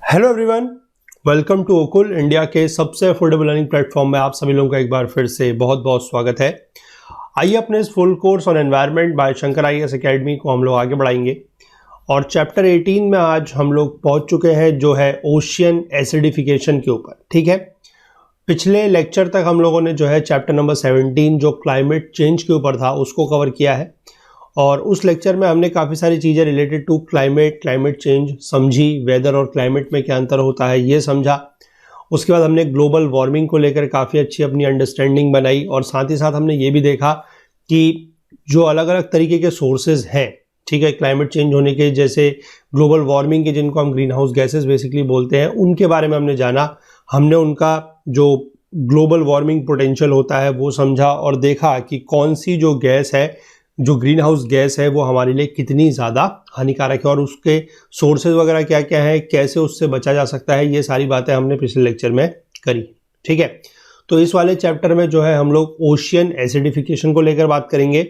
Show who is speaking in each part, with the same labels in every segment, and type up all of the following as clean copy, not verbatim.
Speaker 1: Hello everyone, welcome to Okul, India के सबसे affordable learning platform में आप सभी लोगों का एक बार फिर से बहुत बहुत स्वागत है। आइए अपने इस full course on environment by Shankar IAS academy को हम लोग आगे बढ़ाएंगे और चैप्टर 18 में आज हम लोग पहुंच चुके हैं जो है ओशियन एसिडिफिकेशन के ऊपर। ठीक है, पिछले लेक्चर तक हम लोगों ने जो है चैप्टर नंबर 17 जो क्लाइमेट चेंज के ऊपर था उसको कवर किया है और उस लेक्चर में हमने काफ़ी सारी चीज़ें रिलेटेड टू क्लाइमेट चेंज समझी, वेदर और क्लाइमेट में क्या अंतर होता है ये समझा। उसके बाद हमने ग्लोबल वार्मिंग को लेकर काफ़ी अच्छी अपनी अंडरस्टैंडिंग बनाई और साथ ही साथ हमने ये भी देखा कि जो अलग अलग तरीके के सोर्सेज हैं, ठीक है, क्लाइमेट चेंज होने के, जैसे ग्लोबल वार्मिंग के जिनको हम ग्रीन हाउस गैसेज बेसिकली बोलते हैं, उनके बारे में हमने जाना। हमने उनका जो ग्लोबल वार्मिंग पोटेंशियल होता है वो समझा और देखा कि कौन सी जो गैस है, जो ग्रीन हाउस गैस है, वो हमारे लिए कितनी ज़्यादा हानिकारक है और उसके सोर्सेज वगैरह क्या क्या है, कैसे उससे बचा जा सकता है, ये सारी बातें हमने पिछले लेक्चर में करी। ठीक है, तो इस वाले चैप्टर में जो है हम लोग ओशियन एसिडिफिकेशन को लेकर बात करेंगे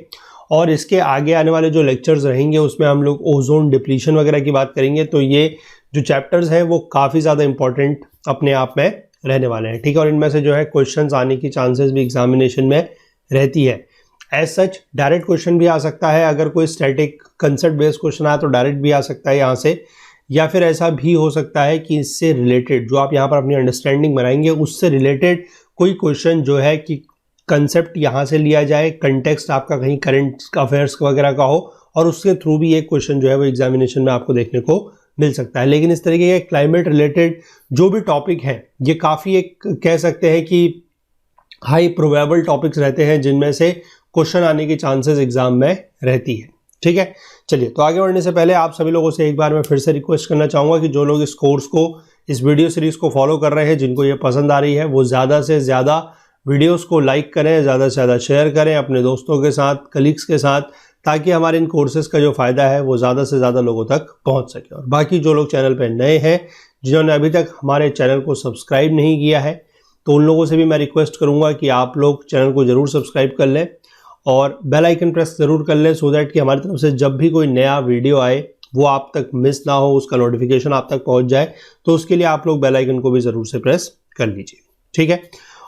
Speaker 1: और इसके आगे आने वाले जो लेक्चर्स रहेंगे उसमें हम लोग ओजोन डिप्लीशन वगैरह की बात करेंगे। तो ये जो चैप्टर्स हैं वो काफ़ी ज़्यादा इंपॉर्टेंट अपने आप में रहने वाले हैं। ठीक है, और इनमें से जो है क्वेश्चंस आने की चांसेस भी एग्जामिनेशन में रहती है। एज सच डायरेक्ट क्वेश्चन भी आ सकता है, अगर कोई स्टैटिक कंसेप्ट बेस्ड क्वेश्चन आया तो डायरेक्ट भी आ सकता है यहाँ से, या फिर ऐसा भी हो सकता है कि इससे रिलेटेड जो आप यहाँ पर अपनी अंडरस्टैंडिंग बनाएंगे उससे रिलेटेड कोई क्वेश्चन जो है कि कंसेप्ट यहाँ से लिया जाए, कंटेक्स्ट आपका कहीं करंट अफेयर्स वगैरह का हो और उसके थ्रू भी एक क्वेश्चन जो है वो एग्जामिनेशन में आपको देखने को मिल सकता है। लेकिन इस तरीके के क्लाइमेट रिलेटेड जो भी टॉपिक हैं ये काफ़ी एक कह सकते हैं कि हाई प्रोबेबल टॉपिक्स रहते हैं जिनमें से क्वेश्चन आने की चांसेस एग्जाम में रहती है। ठीक है, चलिए तो आगे बढ़ने से पहले आप सभी लोगों से एक बार मैं फिर से रिक्वेस्ट करना चाहूँगा कि जो लोग इस कोर्स को, इस वीडियो सीरीज को फॉलो कर रहे हैं, जिनको ये पसंद आ रही है, वो ज़्यादा से ज़्यादा वीडियोस को लाइक करें, ज़्यादा से ज़्यादा शेयर करें अपने दोस्तों के साथ, कलीग्स के साथ, ताकि हमारे इन कोर्सेज़ का जो फ़ायदा है वो ज़्यादा से ज़्यादा लोगों तक पहुँच सके। और बाकी जो लोग चैनल पर नए हैं, जिन्होंने अभी तक हमारे चैनल को सब्सक्राइब नहीं किया है, तो उन लोगों से भी मैं रिक्वेस्ट करूँगा कि आप लोग चैनल को ज़रूर सब्सक्राइब कर लें और बेल आइकन प्रेस ज़रूर कर लें, सो दैट कि हमारी तरफ से जब भी कोई नया वीडियो आए वो आप तक मिस ना हो, उसका नोटिफिकेशन आप तक पहुंच जाए। तो उसके लिए आप लोग बेल आइकन को भी ज़रूर से प्रेस कर लीजिए। ठीक है,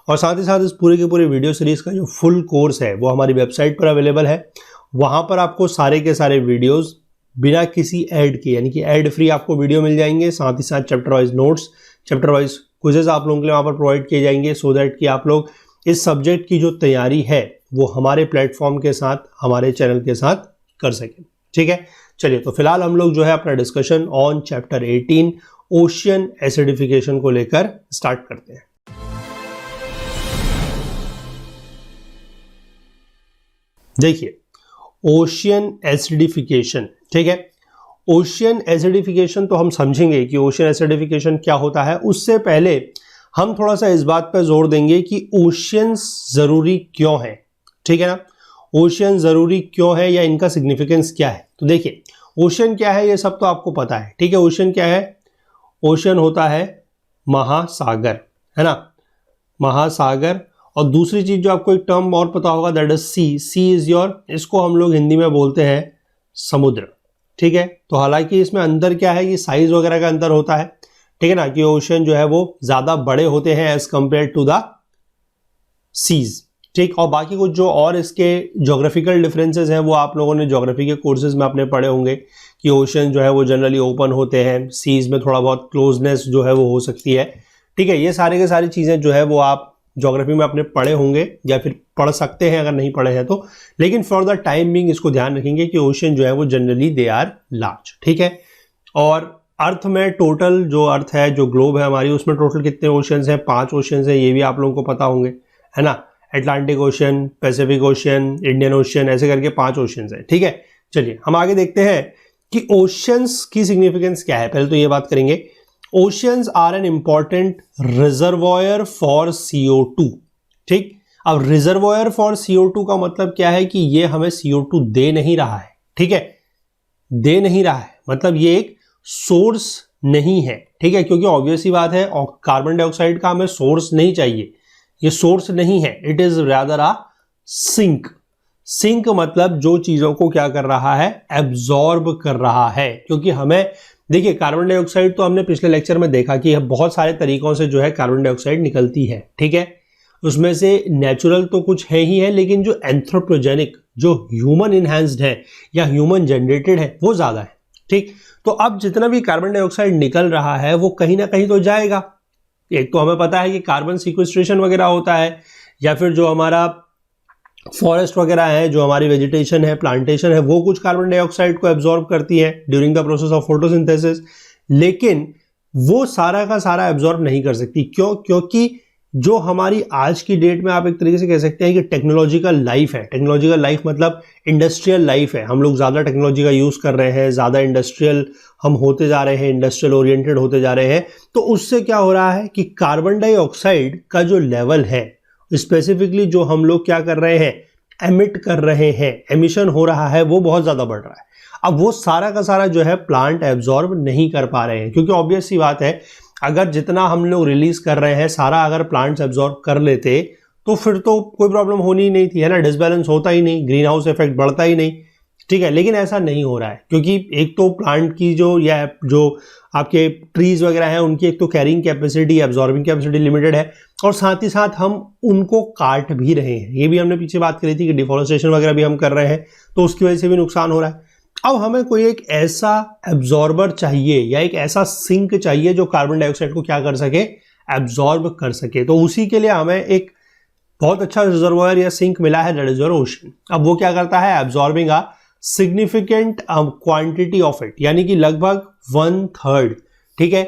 Speaker 1: और साथ ही साथ इस पूरे के पूरे वीडियो सीरीज़ का जो फुल कोर्स है वो हमारी वेबसाइट पर अवेलेबल है। वहाँ पर आपको सारे के सारे वीडियोज़ बिना किसी ऐड के, यानी कि ऐड फ्री आपको वीडियो मिल जाएंगे। साथ ही साथ chapter wise notes, chapter wise quizzes आप लोगों के लिए वहाँ पर प्रोवाइड किए जाएंगे, सो दैट कि आप लोग इस सब्जेक्ट की जो तैयारी है वो हमारे प्लेटफॉर्म के साथ, हमारे चैनल के साथ कर सकें। ठीक है, चलिए तो फिलहाल हम लोग जो है अपना discussion on chapter 18 ocean acidification को लेकर स्टार्ट करते हैं। देखिए, ओशियन एसिडिफिकेशन, ठीक है, ओशियन एसिडिफिकेशन तो हम समझेंगे कि ओशियन एसिडिफिकेशन क्या होता है। उससे पहले हम थोड़ा सा इस बात पर जोर देंगे कि ओशियंस ज़रूरी क्यों है। ठीक है ना, ओशियन ज़रूरी क्यों है या इनका सिग्निफिकेंस क्या है। तो देखिए, ओशियन क्या है ये सब तो आपको पता है। ठीक है, ओशियन क्या है? ओशियन होता है महासागर, है ना, महासागर। और दूसरी चीज़ जो आपको एक टर्म और पता होगा, that is sea. Sea is your, इसको हम लोग हिंदी में बोलते हैं समुद्र। ठीक है, तो हालांकि इसमें अंदर क्या है कि साइज वगैरह का अंतर होता है, ठीक है ना, कि ओशियन जो है वो ज़्यादा बड़े होते हैं as compare to the seas. ठीक, और बाकी कुछ जो और इसके ज्योग्राफिकल डिफरेंसेस हैं वो आप लोगों ने ज्योग्राफी के कोर्सेज में अपने पढ़े होंगे कि ओशियन जो है वो जनरली ओपन होते हैं, सीज में थोड़ा बहुत क्लोजनेस जो है वो हो सकती है। ठीक है, ये सारे के सारी चीज़ें जो है वो आप ज्योग्राफी में अपने पढ़े होंगे या फिर पढ़ सकते हैं अगर नहीं पढ़े हैं तो। लेकिन फॉर द टाइम बिंग इसको ध्यान रखेंगे कि ओशियन जो है वो जनरली दे आर लार्ज। ठीक है, और अर्थ में टोटल जो अर्थ है, जो ग्लोब है हमारी, उसमें टोटल कितने ओशियंस हैं? 5 ओशियंस हैं, ये भी आप लोगों को पता होंगे, है ना। Atlantic ocean, Pacific ocean, Indian ocean, ऐसे करके 5 ओशियंस हैं। ठीक है, चलिए हम आगे देखते हैं कि ओशियंस की सिग्निफिकेंस क्या है। पहले तो ये बात करेंगे, oceans are an important reservoir for CO2। ठीक, अब रिजर्वॉयर फॉर CO2 का मतलब क्या है कि ये हमें CO2 दे नहीं रहा है। ठीक है, दे नहीं रहा है मतलब ये एक सोर्स नहीं है। ठीक है, क्योंकि ऑब्वियस ही बात है, और कार्बन डाइऑक्साइड का हमें सोर्स नहीं चाहिए, ये सोर्स नहीं है, it is rather a sink. Sink मतलब जो चीजों को क्या कर रहा है? एब्जॉर्ब कर रहा है, क्योंकि हमें देखिए कार्बन डाइऑक्साइड तो हमने पिछले लेक्चर में देखा कि बहुत सारे तरीकों से जो है कार्बन डाइऑक्साइड निकलती है, ठीक है। उसमें से नेचुरल तो कुछ है ही है, लेकिन जो एंथ्रोपोजेनिक, जो ह्यूमन इनहैंस्ड है या ह्यूमन जनरेटेड है, वो ज्यादा है, ठीक। तो अब जितना भी कार्बन डाइऑक्साइड निकल रहा है वो कहीं ना कहीं तो जाएगा। एक तो हमें पता है कि कार्बन सिक्वेस्ट्रेशन वगैरह होता है, या फिर जो हमारा फॉरेस्ट वगैरह है, जो हमारी वेजिटेशन है, प्लांटेशन है, वो कुछ कार्बन डाइऑक्साइड को एब्जॉर्ब करती है during the process of photosynthesis, लेकिन वो सारा का सारा एब्जॉर्ब नहीं कर सकती। क्यों? क्योंकि जो हमारी आज की डेट में आप एक तरीके से कह सकते हैं कि टेक्नोलॉजिकल लाइफ है। टेक्नोलॉजिकल लाइफ मतलब इंडस्ट्रियल लाइफ है। हम लोग ज़्यादा टेक्नोलॉजी का यूज़ कर रहे हैं, ज़्यादा इंडस्ट्रियल हम होते जा रहे हैं, इंडस्ट्रियल ओरिएंटेड होते जा रहे हैं। तो उससे क्या हो रहा है कि कार्बन डाइऑक्साइड का जो लेवल है, स्पेसिफिकली जो हम लोग क्या कर रहे हैं, एमिट कर रहे हैं, एमिशन हो रहा है, वो बहुत ज़्यादा बढ़ रहा है। अब वो सारा का सारा जो है प्लांट एब्जॉर्ब नहीं कर पा रहे हैं, क्योंकि ऑब्वियस सी बात है, अगर जितना हम लोग रिलीज कर रहे हैं सारा अगर प्लांट्स एब्जॉर्ब कर लेते तो फिर तो कोई प्रॉब्लम होनी ही नहीं थी, है ना। डिसबैलेंस होता ही नहीं, ग्रीन हाउस इफेक्ट बढ़ता ही नहीं, ठीक है। लेकिन ऐसा नहीं हो रहा है, क्योंकि एक तो प्लांट की जो आपके ट्रीज वगैरह हैं उनकी एक तो carrying capacity, absorbing capacity limited है, और साथ ही साथ हम उनको काट भी रहे हैं। ये भी हमने पीछे बात करी थी कि डिफॉरेस्टेशन वगैरह भी हम कर रहे हैं, तो उसकी वजह से भी नुकसान हो रहा है। अब हमें कोई एक ऐसा एब्जॉर्बर चाहिए या एक ऐसा सिंक चाहिए जो कार्बन डाइऑक्साइड को क्या कर सके, एब्जॉर्ब कर सके। तो उसी के लिए हमें एक बहुत अच्छा रिजर्वोयर या सिंक मिला है, दैट इज योर ओशन। अब वो क्या करता है, absorbing a significant quantity of it, यानी कि लगभग 1/3, ठीक है,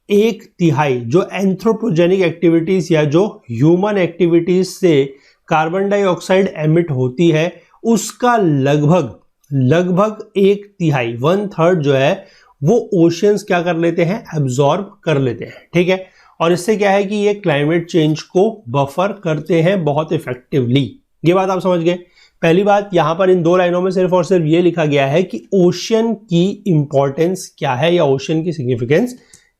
Speaker 1: 1/3 जो एंथ्रोपोजेनिक एक्टिविटीज या जो ह्यूमन एक्टिविटीज से कार्बन डाइऑक्साइड एमिट होती है, उसका लगभग 1/3 1/3 जो है वो ओशियंस क्या कर लेते हैं, एब्जॉर्ब कर लेते हैं, ठीक है। और इससे क्या है कि ये क्लाइमेट चेंज को बफर करते हैं बहुत इफेक्टिवली। ये बात आप समझ गए। पहली बात, यहां पर इन 2 लाइनों में सिर्फ और सिर्फ ये लिखा गया है कि ओशियन की इंपॉर्टेंस क्या है या ओशियन की सिग्निफिकेंस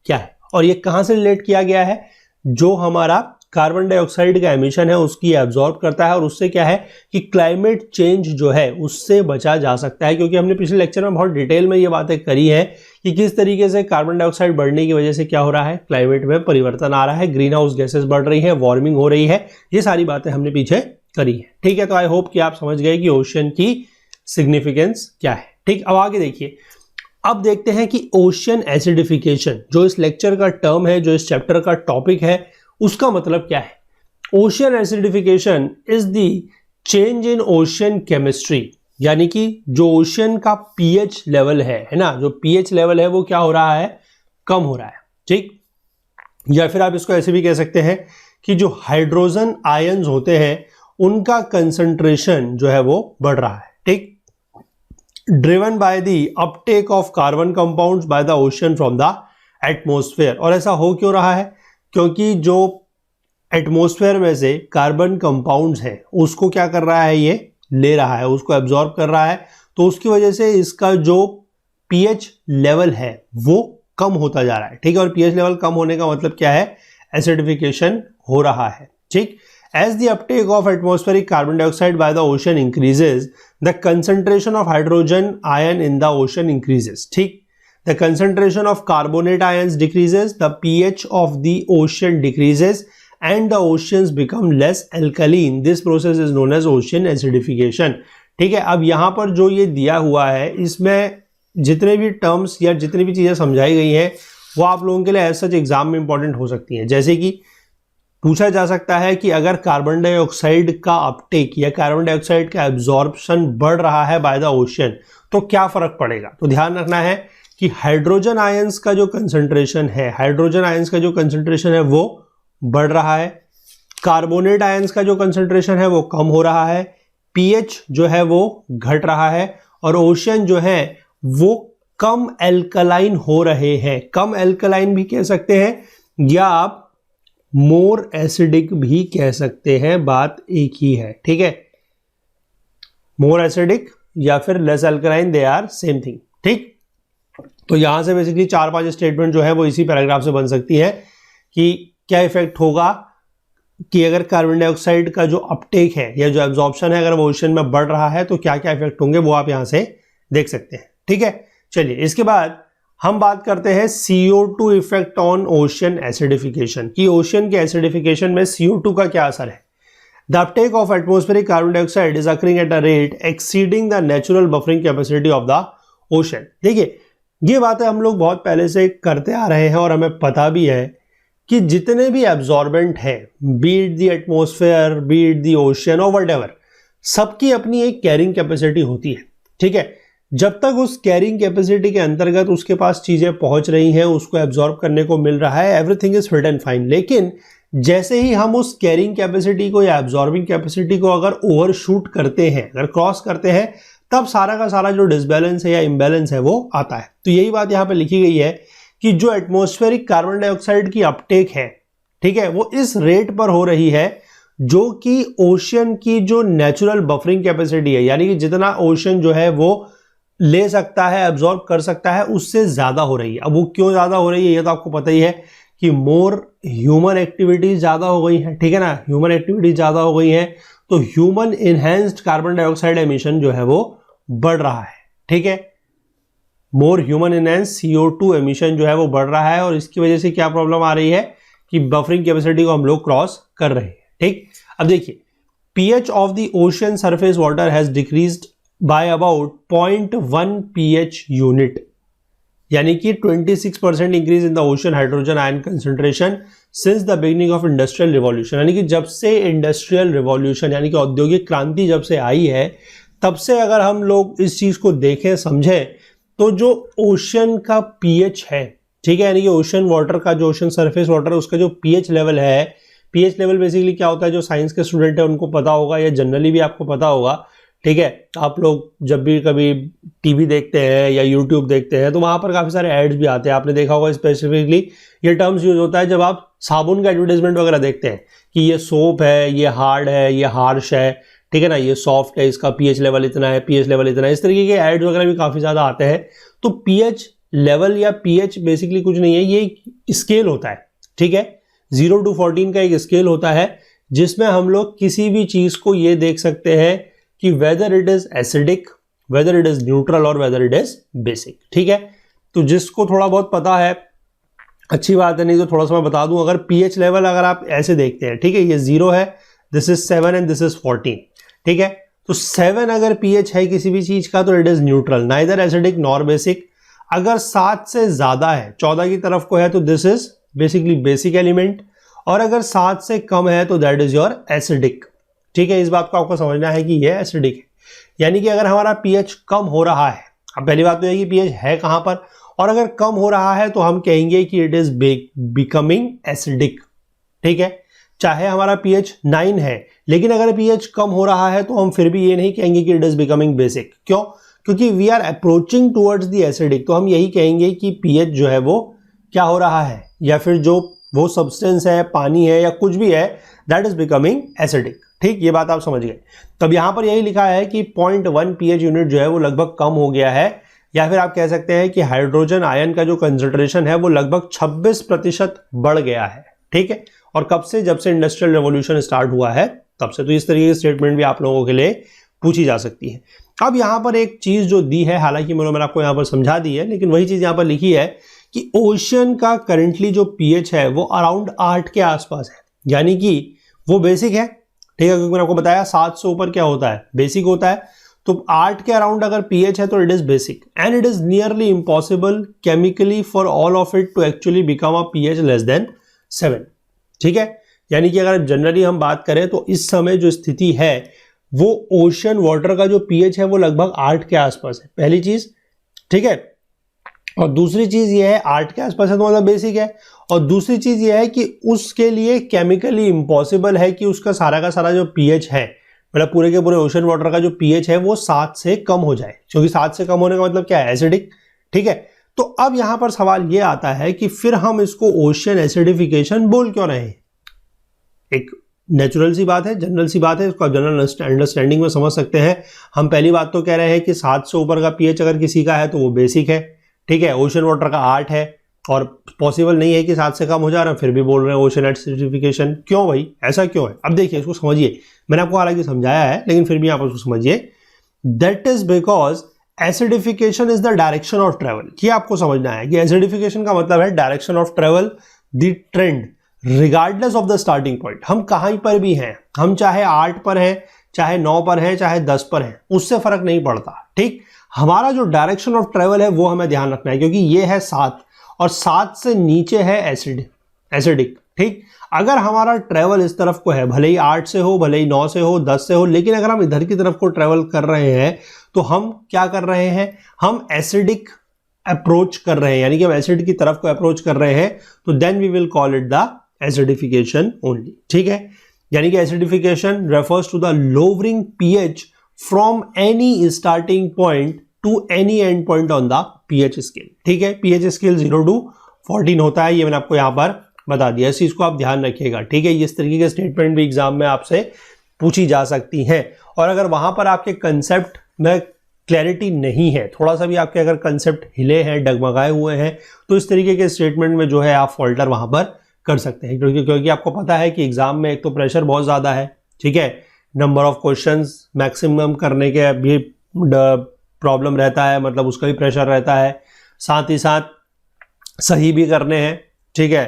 Speaker 1: क्या है, और ये कहां से रिलेट किया गया है, जो हमारा कार्बन डाइऑक्साइड का एमिशन है उसकी एब्जॉर्ब करता है, और उससे क्या है कि क्लाइमेट चेंज जो है उससे बचा जा सकता है। क्योंकि हमने पिछले लेक्चर में बहुत डिटेल में ये बातें करी है कि किस तरीके से कार्बन डाइऑक्साइड बढ़ने की वजह से क्या हो रहा है, क्लाइमेट में परिवर्तन आ रहा है, ग्रीन हाउस गैसेस बढ़ रही है, वार्मिंग हो रही है, ये सारी बातें हमने पीछे करी है, ठीक है। तो आई होप कि आप समझ गए कि ओशियन की सिग्निफिकेंस क्या है, ठीक। अब आगे देखिए, अब देखते हैं कि ओशियन एसिडिफिकेशन जो इस लेक्चर का टर्म है, जो इस चैप्टर का टॉपिक है, उसका मतलब क्या है। Ocean acidification is the change in ocean chemistry, यानी कि जो ओशियन का पीएच लेवल है ना, जो पीएच लेवल है वो क्या हो रहा है, कम हो रहा है, ठीक। या फिर आप इसको ऐसे भी कह सकते हैं कि जो हाइड्रोजन आयंस होते हैं उनका कंसंट्रेशन जो है वो बढ़ रहा है, ठीक। Driven by the Uptake of carbon compounds by the ocean from the atmosphere. और ऐसा हो क्यों रहा है, क्योंकि जो एटमॉस्फेयर में से कार्बन कंपाउंड्स हैं उसको क्या कर रहा है, ये ले रहा है, उसको एब्जॉर्ब कर रहा है, तो उसकी वजह से इसका जो पीएच लेवल है वो कम होता जा रहा है, ठीक है। और पीएच लेवल कम होने का मतलब क्या है, एसिडिफिकेशन हो रहा है, ठीक। As the uptake of atmospheric carbon dioxide by the ocean increases, the concentration of hydrogen ion in the ocean increases, ठीक। The concentration of carbonate ions decreases, the pH of the ocean decreases, and the oceans become less alkaline. This process is known as ocean acidification, ठीक है। अब यहाँ पर जो ये दिया हुआ है, इसमें जितने भी टर्म्स या जितनी भी चीज़ें समझाई गई हैं वो आप लोगों के लिए एज सच एग्जाम में इंपॉर्टेंट हो सकती हैं। जैसे कि पूछा जा सकता है कि अगर कार्बन डाइऑक्साइड का अपटेक या कार्बन डाइऑक्साइड का एब्जॉर्प्शन बढ़ रहा है बाय द ओशन तो क्या फर्क पड़ेगा। तो ध्यान रखना है कि हाइड्रोजन आयंस का जो कंसंट्रेशन है, हाइड्रोजन आयंस का जो कंसंट्रेशन है वो बढ़ रहा है, कार्बोनेट आयंस का जो कंसंट्रेशन है वो कम हो रहा है, पीएच जो है वो घट रहा है, और ओशन जो है वो कम एल्कलाइन हो रहे हैं। कम एल्कलाइन भी कह सकते हैं या आप मोर एसिडिक भी कह सकते हैं, बात एक ही है, ठीक है। मोर एसिडिक या फिर less alkaline, they are same thing, ठीक। तो यहां से बेसिकली 4-5 स्टेटमेंट जो है वो इसी पैराग्राफ से बन सकती है कि क्या इफेक्ट होगा कि अगर कार्बन डाइऑक्साइड का जो अपटेक है या जो एब्जॉर्प्शन है अगर वो ओशन में बढ़ रहा है तो क्या क्या इफेक्ट होंगे, वो आप यहां से देख सकते हैं, ठीक है। चलिए इसके बाद हम बात करते हैं CO2 effect on ocean acidification कि ओशियन के एसिडिफिकेशन में CO2 का क्या असर है। The Uptake of atmospheric carbon dioxide is occurring at a rate exceeding the natural buffering capacity of the ocean. देखिए, ये बातें हम लोग बहुत पहले से करते आ रहे हैं और हमें पता भी है कि जितने भी एब्जॉर्बेंट हैं, B it the atmosphere, B it the ocean और व्हाटएवर, सबकी अपनी एक कैरिंग कैपेसिटी होती है। ठीक है, जब तक उस कैरिंग कैपेसिटी के अंतर्गत उसके पास चीजें पहुंच रही हैं, उसको एब्जॉर्ब करने को मिल रहा है, everything is fit and fine. लेकिन जैसे ही हम उस कैरिंग कैपेसिटी को या एब्जॉर्बिंग कैपेसिटी को अगर ओवरशूट करते हैं, अगर क्रॉस करते हैं, तब सारा का सारा जो डिसबैलेंस है या इम्बैलेंस है वो आता है। तो यही बात यहां पर लिखी गई है कि जो एटमॉस्फेरिक कार्बन डाइऑक्साइड की अपटेक है, ठीक है, वो इस रेट पर हो रही है जो कि ओशियन की जो नेचुरल बफरिंग कैपेसिटी है, यानी कि जितना ओशन जो है वो ले सकता है, एब्जॉर्ब कर सकता है, उससे ज्यादा हो रही है। अब वो क्यों ज्यादा हो रही है ये तो आपको पता ही है कि मोर ह्यूमन एक्टिविटीज ज्यादा हो गई है। ठीक है ना, ह्यूमन एक्टिविटीज ज्यादा हो गई है तो human enhanced carbon dioxide emission जो है वो बढ़ रहा है। ठीक है, more human enhanced CO2 emission जो है वो बढ़ रहा है और इसकी वजह से क्या प्रॉब्लम आ रही है कि बफरिंग कैपेसिटी को हम लोग क्रॉस कर रहे हैं। ठीक, अब देखिए, pH of the ocean surface water has decreased by about 0.1 pH unit, यानी कि 26% increase in the ocean hydrogen ion concentration since the beginning of industrial revolution. यानी कि जब से इंडस्ट्रियल रिवॉल्यूशन यानी कि औद्योगिक क्रांति जब से आई है, तब से अगर हम लोग इस चीज को देखें, समझें, तो जो ओशन का pH है, ठीक है, यानी कि ओशन वाटर का जो ओशन सरफेस वाटर उसका जो pH लेवल है, pH लेवल बेसिकली क्या होता है, जो साइंस के स्टूडेंट है उनको पता होगा या जनरली भी आपको पता होगा। ठीक है, आप लोग जब भी कभी टीवी देखते हैं या यूट्यूब देखते हैं तो वहां पर काफी सारे एड्स भी आते हैं, आपने देखा होगा। स्पेसिफिकली ये टर्म्स यूज होता है जब आप साबुन का एडवर्टाइजमेंट वगैरह देखते हैं कि ये सोप है, ये हार्ड है, ये हार्श है, ठीक है ना, ये सॉफ्ट है, इसका pH लेवल इतना है, pH लेवल इतना है, इस तरीके के एड्स वगैरह भी काफी ज्यादा आते हैं। तो pH लेवल या pH बेसिकली कुछ नहीं है, ये स्केल होता है। ठीक है, 0 to 14 का एक स्केल होता है जिसमें हम लोग किसी भी चीज को ये देख सकते हैं कि whether it is acidic, whether it is neutral और वेदर इट इज बेसिक। ठीक है, तो जिसको थोड़ा बहुत पता है अच्छी बात है, नहीं तो थोड़ा सा मैं बता दूं। अगर pH लेवल अगर आप ऐसे देखते हैं, ठीक है, ये 0 है, this is 7 and this is 14। ठीक है, तो 7 अगर pH है किसी भी चीज का तो it is neutral, neither acidic nor basic. अगर 7 से ज्यादा है, 14 की तरफ को है, तो this is basically basic element, और अगर 7 से कम है तो दैट इज योर एसिडिक। ठीक है, इस बात को आपको समझना है कि ये एसिडिक है, यानी कि अगर हमारा pH कम हो रहा है, अब पहली बात तो है कि pH है कहां पर, और अगर कम हो रहा है तो हम कहेंगे कि इट इज बिकमिंग एसिडिक। ठीक है, चाहे हमारा pH 9 है, लेकिन अगर pH कम हो रहा है तो हम फिर भी ये नहीं कहेंगे कि इट इज बिकमिंग बेसिक। क्यों? क्योंकि we are approaching towards the acidic, तो हम यही कहेंगे कि pH जो है वो क्या हो रहा है, या फिर जो वो सब्सटेंस है, पानी है या कुछ भी है, दैट इज बिकमिंग एसिडिक। ठीक, ये बात आप समझ गए। तब यहां पर यही लिखा है कि 0.1 pH यूनिट जो है वो लगभग कम हो गया है, या फिर आप कह सकते हैं कि हाइड्रोजन आयन का जो कंसंट्रेशन है वो लगभग 26% बढ़ गया है। ठीक है, और कब से? जब से इंडस्ट्रियल रेवोल्यूशन स्टार्ट हुआ है तब से। तो इस तरीके की स्टेटमेंट भी आप लोगों के लिए पूछी जा सकती है। अब यहां पर एक चीज जो दी है, हालांकि मैंने आपको यहां पर समझा दी है, लेकिन वही चीज यहां पर लिखी है कि ओशन का करंटली जो pH है वो अराउंड 8 के आसपास है, यानी कि वो बेसिक है। ठीक है, क्योंकि मैंने आपको बताया 7 से ऊपर क्या होता है, बेसिक होता है। तो 8 के अराउंड अगर pH है तो it is basic, and it is nearly impossible chemically for all of it to actually become a pH less than 7। ठीक है, यानी कि अगर जनरली हम बात करें तो इस समय जो स्थिति है वो ओशन वाटर का जो pH है वो लगभग 8 के आसपास है, पहली चीज। ठीक है, और दूसरी चीज ये है 8 के आसपास है तो मतलब बेसिक है, और दूसरी चीज ये है कि उसके लिए केमिकली इम्पॉसिबल है कि उसका सारा का सारा जो pH है, मतलब पूरे के पूरे ओशन वाटर का जो pH है वो 7 से कम हो जाए, क्योंकि 7 से कम होने का मतलब क्या है, एसिडिक। ठीक है, तो अब यहां पर सवाल ये आता है कि फिर हम इसको ओशन एसिडिफिकेशन बोल क्यों रहे हैं। एक नेचुरल सी बात है, जनरल सी बात है, इसको आप जनरल अंडरस्टैंडिंग में समझ सकते हैं। हम पहली बात तो कह रहे हैं कि 7 से ऊपर का pH अगर किसी का है तो वो बेसिक है। ठीक है, ओशन वाटर का 8 है और पॉसिबल नहीं है कि 7 से कम हो जा रहा, फिर भी बोल रहे हैं ओशन एसिडिफिकेशन। क्यों भाई, ऐसा क्यों है? अब देखिए, इसको समझिए, मैंने आपको हालांकि समझाया है लेकिन फिर भी आप उसको समझिए। That is because acidification is the direction of travel. ये आपको समझना है कि एसिडिफिकेशन का मतलब है direction of travel, the trend regardless of the starting point. हम कहीं पर भी हैं, हम चाहे 8 पर हैं, चाहे 9 पर हैं, चाहे 10 पर हैं, उससे फर्क नहीं पड़ता। ठीक, हमारा जो डायरेक्शन ऑफ ट्रेवल है वो हमें ध्यान रखना है, क्योंकि ये है 7 और 7 से नीचे है एसिडिक। ठीक, अगर हमारा ट्रेवल इस तरफ को है, भले ही 8 से हो, भले ही 9 से हो, 10 से हो, लेकिन अगर हम इधर की तरफ को ट्रेवल कर रहे हैं तो हम क्या कर रहे हैं, हम एसिडिक अप्रोच कर रहे हैं, यानी कि हम एसिड की तरफ को अप्रोच कर रहे हैं, तो then we will call it the acidification only. ठीक है, यानी कि acidification refers to the lowering pH from any starting point to any end point on the pH scale. ठीक है, पीएच स्केल 0 to 14 होता है, ये मैंने आपको यहां पर बता दिया, इस चीज को आप ध्यान रखिएगा। ठीक है, इस तरीके के स्टेटमेंट भी एग्जाम में आपसे पूछी जा सकती हैं, और अगर वहां पर आपके कंसेप्ट में क्लैरिटी नहीं है, थोड़ा सा भी आपके अगर कंसेप्ट हिले हैं, डगमगाए हुए हैं, तो इस तरीके के स्टेटमेंट में जो है आप फॉल्टर वहां पर कर सकते हैं, क्योंकि आपको पता है कि एग्जाम में एक तो प्रेशर बहुत ज्यादा है, ठीक है, नंबर ऑफ क्वेश्चंस मैक्सिमम करने के भी प्रॉब्लम रहता है, मतलब उसका भी प्रेशर रहता है, साथ ही साथ सही भी करने हैं। ठीक है,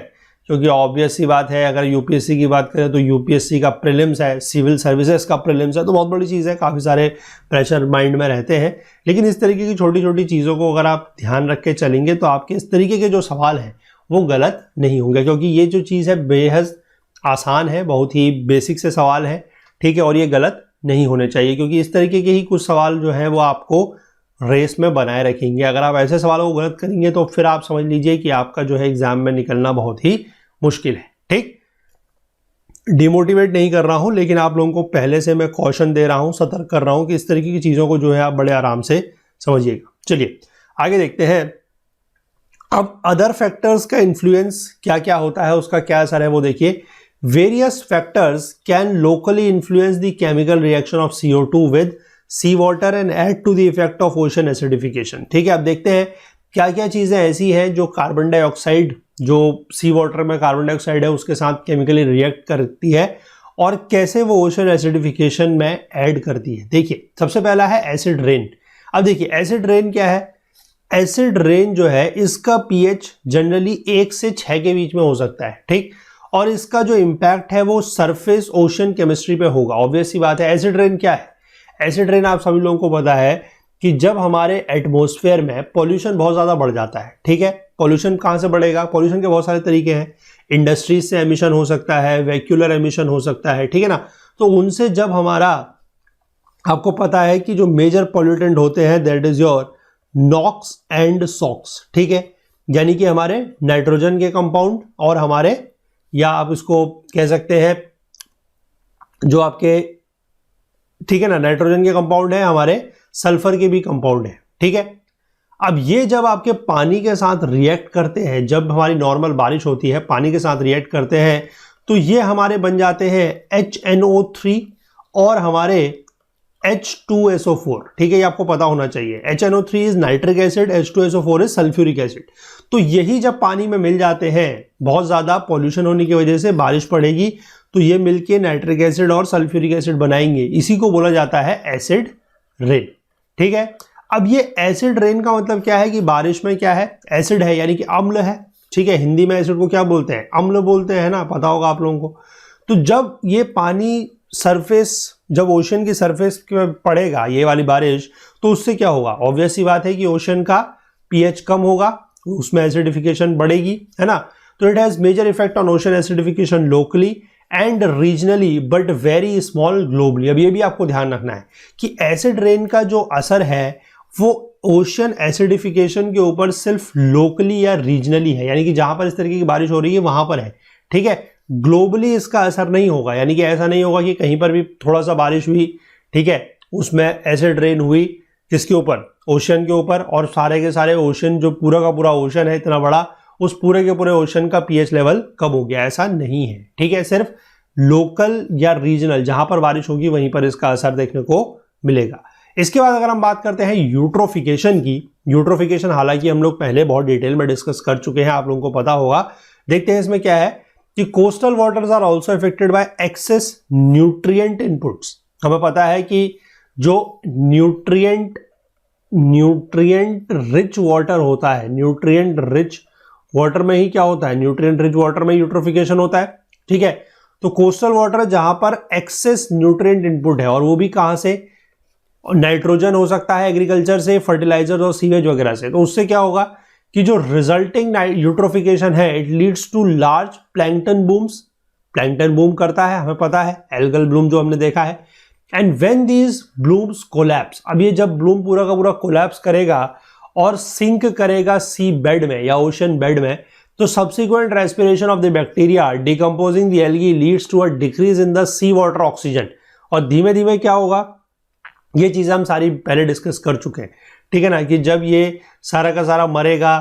Speaker 1: क्योंकि ऑब्वियस सी बात है, अगर यूपीएससी की बात करें तो यूपीएससी का प्रीलिम्स है, सिविल सर्विसेज का प्रीलिम्स है, तो बहुत बड़ी चीज़ है, काफ़ी सारे प्रेशर माइंड में रहते हैं। लेकिन इस तरीके की छोटी छोटी चीज़ों को अगर आप ध्यान रख के चलेंगे तो आपके इस तरीके के जो सवाल हैं वो गलत नहीं होंगे, क्योंकि ये जो चीज़ है बेहद आसान है, बहुत ही बेसिक से सवाल है। ठीक है, और ये गलत नहीं होने चाहिए, क्योंकि इस तरीके के ही कुछ सवाल जो है वो आपको रेस में बनाए रखेंगे। अगर आप ऐसे सवालों को गलत करेंगे तो फिर आप समझ लीजिए कि आपका जो है एग्जाम में निकलना बहुत ही मुश्किल है। ठीक, डिमोटिवेट नहीं कर रहा हूं, लेकिन आप लोगों को पहले से मैं कॉशन दे रहा हूं, सतर्क कर रहा हूं कि इस तरीके की चीजों को जो है आप बड़े आराम से समझिएगा। चलिए आगे देखते हैं। अब अदर फैक्टर्स का इन्फ्लुएंस क्या क्या होता है, उसका क्या असर है वो देखिए। Various factors can locally influence the chemical reaction of CO2 with sea water and add to the effect of ocean acidification. ठीक है, अब देखते हैं क्या क्या चीजें ऐसी हैं जो कार्बन डाइऑक्साइड, जो सी वाटर में कार्बन डाइऑक्साइड है उसके साथ केमिकली रिएक्ट करती है और कैसे वो ओशन एसिडिफिकेशन में ऐड करती है। देखिए सबसे पहला है एसिड रेन। अब देखिए एसिड रेन क्या है, एसिड रेन जो है इसका पीएच जनरली 1 से 6 के बीच में हो सकता है। ठीक, और इसका जो इम्पैक्ट है वो सरफेस ओशन केमिस्ट्री पे होगा। ऑब्वियस सी बात है, एसिड रेन क्या है, एसिड रेन आप सभी लोगों को पता है कि जब हमारे एटमॉस्फेयर में पॉल्यूशन बहुत ज़्यादा बढ़ जाता है। ठीक है, पॉल्यूशन कहाँ से बढ़ेगा, पॉल्यूशन के बहुत सारे तरीके हैं, इंडस्ट्रीज से एमिशन हो सकता है, वेहिकुलर एमिशन हो सकता है, ठीक है ना। तो उनसे जब हमारा, आपको पता है कि जो मेजर पॉल्यूटेंट होते हैं that is your NOx and SOx. ठीक है, यानी कि हमारे नाइट्रोजन के कंपाउंड और हमारे, या आप इसको कह सकते हैं जो आपके, ठीक है ना, नाइट्रोजन के कंपाउंड है, हमारे सल्फर के भी कंपाउंड है। ठीक है, अब ये जब आपके पानी के साथ रिएक्ट करते हैं, जब हमारी नॉर्मल बारिश होती है पानी के साथ रिएक्ट करते हैं तो ये हमारे बन जाते हैं HNO3 और हमारे H2SO4। ठीक है, ये आपको पता होना चाहिए। HNO3 is nitric acid, H2SO4 is sulphuric acid. तो यही जब पानी में मिल जाते हैं, बहुत ज्यादा पॉल्यूशन होने की वजह से बारिश पड़ेगी तो ये मिलके नाइट्रिक एसिड और सल्फ्यूरिक एसिड बनाएंगे, इसी को बोला जाता है एसिड रेन। ठीक है, अब ये एसिड रेन का मतलब क्या है कि बारिश में क्या है, एसिड है यानी कि अम्ल है। ठीक है, हिंदी में एसिड को क्या बोलते हैं, अम्ल बोलते हैं ना, पता होगा आप लोगों को। तो जब ये पानी सरफेस, जब ओशन की सरफेस पे पड़ेगा ये वाली बारिश, तो उससे क्या होगा, ऑब्वियस सी बात है कि ओशन का पीएच कम होगा, उसमें एसिडिफिकेशन बढ़ेगी, है ना। तो it has major effect on ocean acidification locally and regionally but very small globally. अब ये भी आपको ध्यान रखना है कि एसिड रेन का जो असर है वो ओशन एसिडिफिकेशन के ऊपर सिर्फ लोकली या रीजनली है, यानी कि जहां पर इस तरीके की बारिश हो रही है वहां पर है। ठीक है, ग्लोबली इसका असर नहीं होगा, यानी कि ऐसा नहीं होगा कि कहीं पर भी थोड़ा सा बारिश हुई, ठीक है, उसमें एसिड रेन हुई, किसके ऊपर, ओशन के ऊपर, और सारे के सारे ओशन, जो पूरा का पूरा ओशन है इतना बड़ा, उस पूरे के पूरे ओशन का पीएच लेवल कम हो गया, ऐसा नहीं है। ठीक है, सिर्फ लोकल या रीजनल जहां पर बारिश होगी वहीं पर इसका असर देखने को मिलेगा। इसके बाद अगर हम बात करते हैं यूट्रोफिकेशन की, यूट्रोफिकेशन हालांकि हम लोग पहले बहुत डिटेल में डिस्कस कर चुके हैं, आप लोगों को पता होगा। देखते हैं इसमें क्या है कि coastal waters are also affected by excess nutrient inputs. हमें पता है कि जो न्यूट्रिएंट न्यूट्रिएंट रिच वाटर होता है, न्यूट्रिएंट रिच वाटर में ही क्या होता है, न्यूट्रिएंट रिच वाटर में यूट्रोफिकेशन होता है, ठीक है। तो कोस्टल वाटर जहां पर एक्सेस न्यूट्रिएंट इनपुट है, और वो भी कहां से, नाइट्रोजन हो सकता है एग्रीकल्चर से, फर्टिलाइजर और सीवेज वगैरह से। तो उससे क्या होगा कि जो रिजल्टिंग यूट्रोफिकेशन है it leads to large plankton blooms, plankton bloom करता है, हमें पता है, एल्गल ब्लूम जो हमने देखा है। And when these blooms collapse, अब ये जब ब्लूम पूरा का पूरा कोलैप्स करेगा और सिंक करेगा सी बेड में या ओशन बेड में, तो subsequent respiration of the bacteria decomposing the algae leads to a decrease in the sea water oxygen. और धीमे धीमे क्या होगा, ये चीजें हम सारी पहले डिस्कस कर चुके हैं, ठीक है ना, कि जब ये सारा का सारा मरेगा,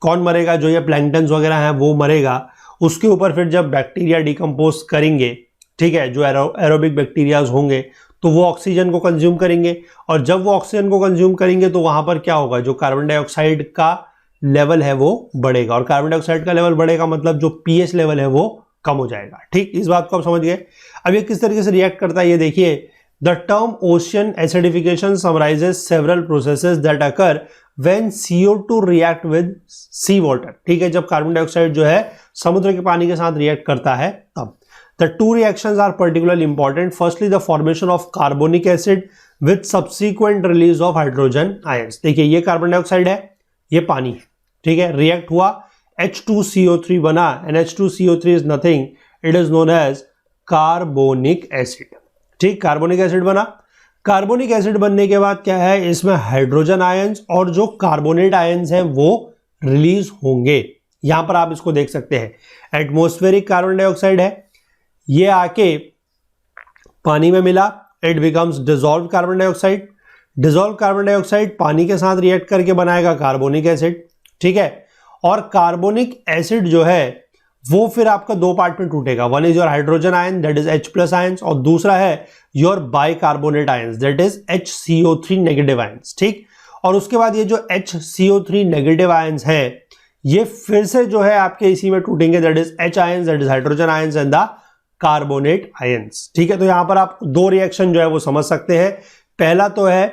Speaker 1: कौन मरेगा, जो ये प्लैंकटन्स वगैरह हैं वो मरेगा, उसके ऊपर फिर जब बैक्टीरिया डिकम्पोज करेंगे, ठीक है, जो एरोबिक बैक्टीरियाज होंगे तो वो ऑक्सीजन को कंज्यूम करेंगे, और जब वो ऑक्सीजन को कंज्यूम करेंगे तो वहां पर क्या होगा, जो कार्बन डाइऑक्साइड का लेवल है वो बढ़ेगा, और कार्बन डाइऑक्साइड का लेवल बढ़ेगा मतलब जो पीएच लेवल है वो कम हो जाएगा। ठीक, इस बात को आप समझ गए। अब ये किस तरीके से रिएक्ट करता है ये देखिए। The term ocean acidification summarizes several processes that occur when CO2 react with sea water. ठीक है, जब कार्बन डाइऑक्साइड जो है समुद्र के पानी के साथ रिएक्ट करता है तब। The two reactions are particularly important. Firstly, the formation of carbonic acid with subsequent release of hydrogen ions. देखिए ये कार्बन डाइऑक्साइड है, ये पानी है, ठीक है, रिएक्ट हुआ, H2CO3 बना, and H2CO3 is nothing, it is known as carbonic acid. ठीक, कार्बोनिक एसिड बना, कार्बोनिक एसिड बनने के बाद क्या है, इसमें हाइड्रोजन आयंस और जो कार्बोनेट आयंस हैं वो रिलीज होंगे। यहां पर आप इसको देख सकते हैं, एटमॉस्फेरिक कार्बन डाइऑक्साइड है, ये आके पानी में मिला, it becomes dissolve carbon dioxide, dissolve carbon dioxide पानी के साथ रिएक्ट करके बनाएगा कार्बोनिक एसिड। ठीक है, और कार्बोनिक एसिड जो है वो फिर आपका दो पार्ट में टूटेगा, one is your hydrogen ion that is H+ ions, और दूसरा है your bicarbonate ions that is HCO3 negative ions. ठीक, और उसके बाद ये जो HCO3 नेगेटिव आयंस हैं ये फिर से जो है आपके इसी में टूटेंगे, that is H ions that is hydrogen ions and the carbonate ions. ठीक है, तो यहां पर आप दो रिएक्शन जो है वो समझ सकते हैं। पहला तो है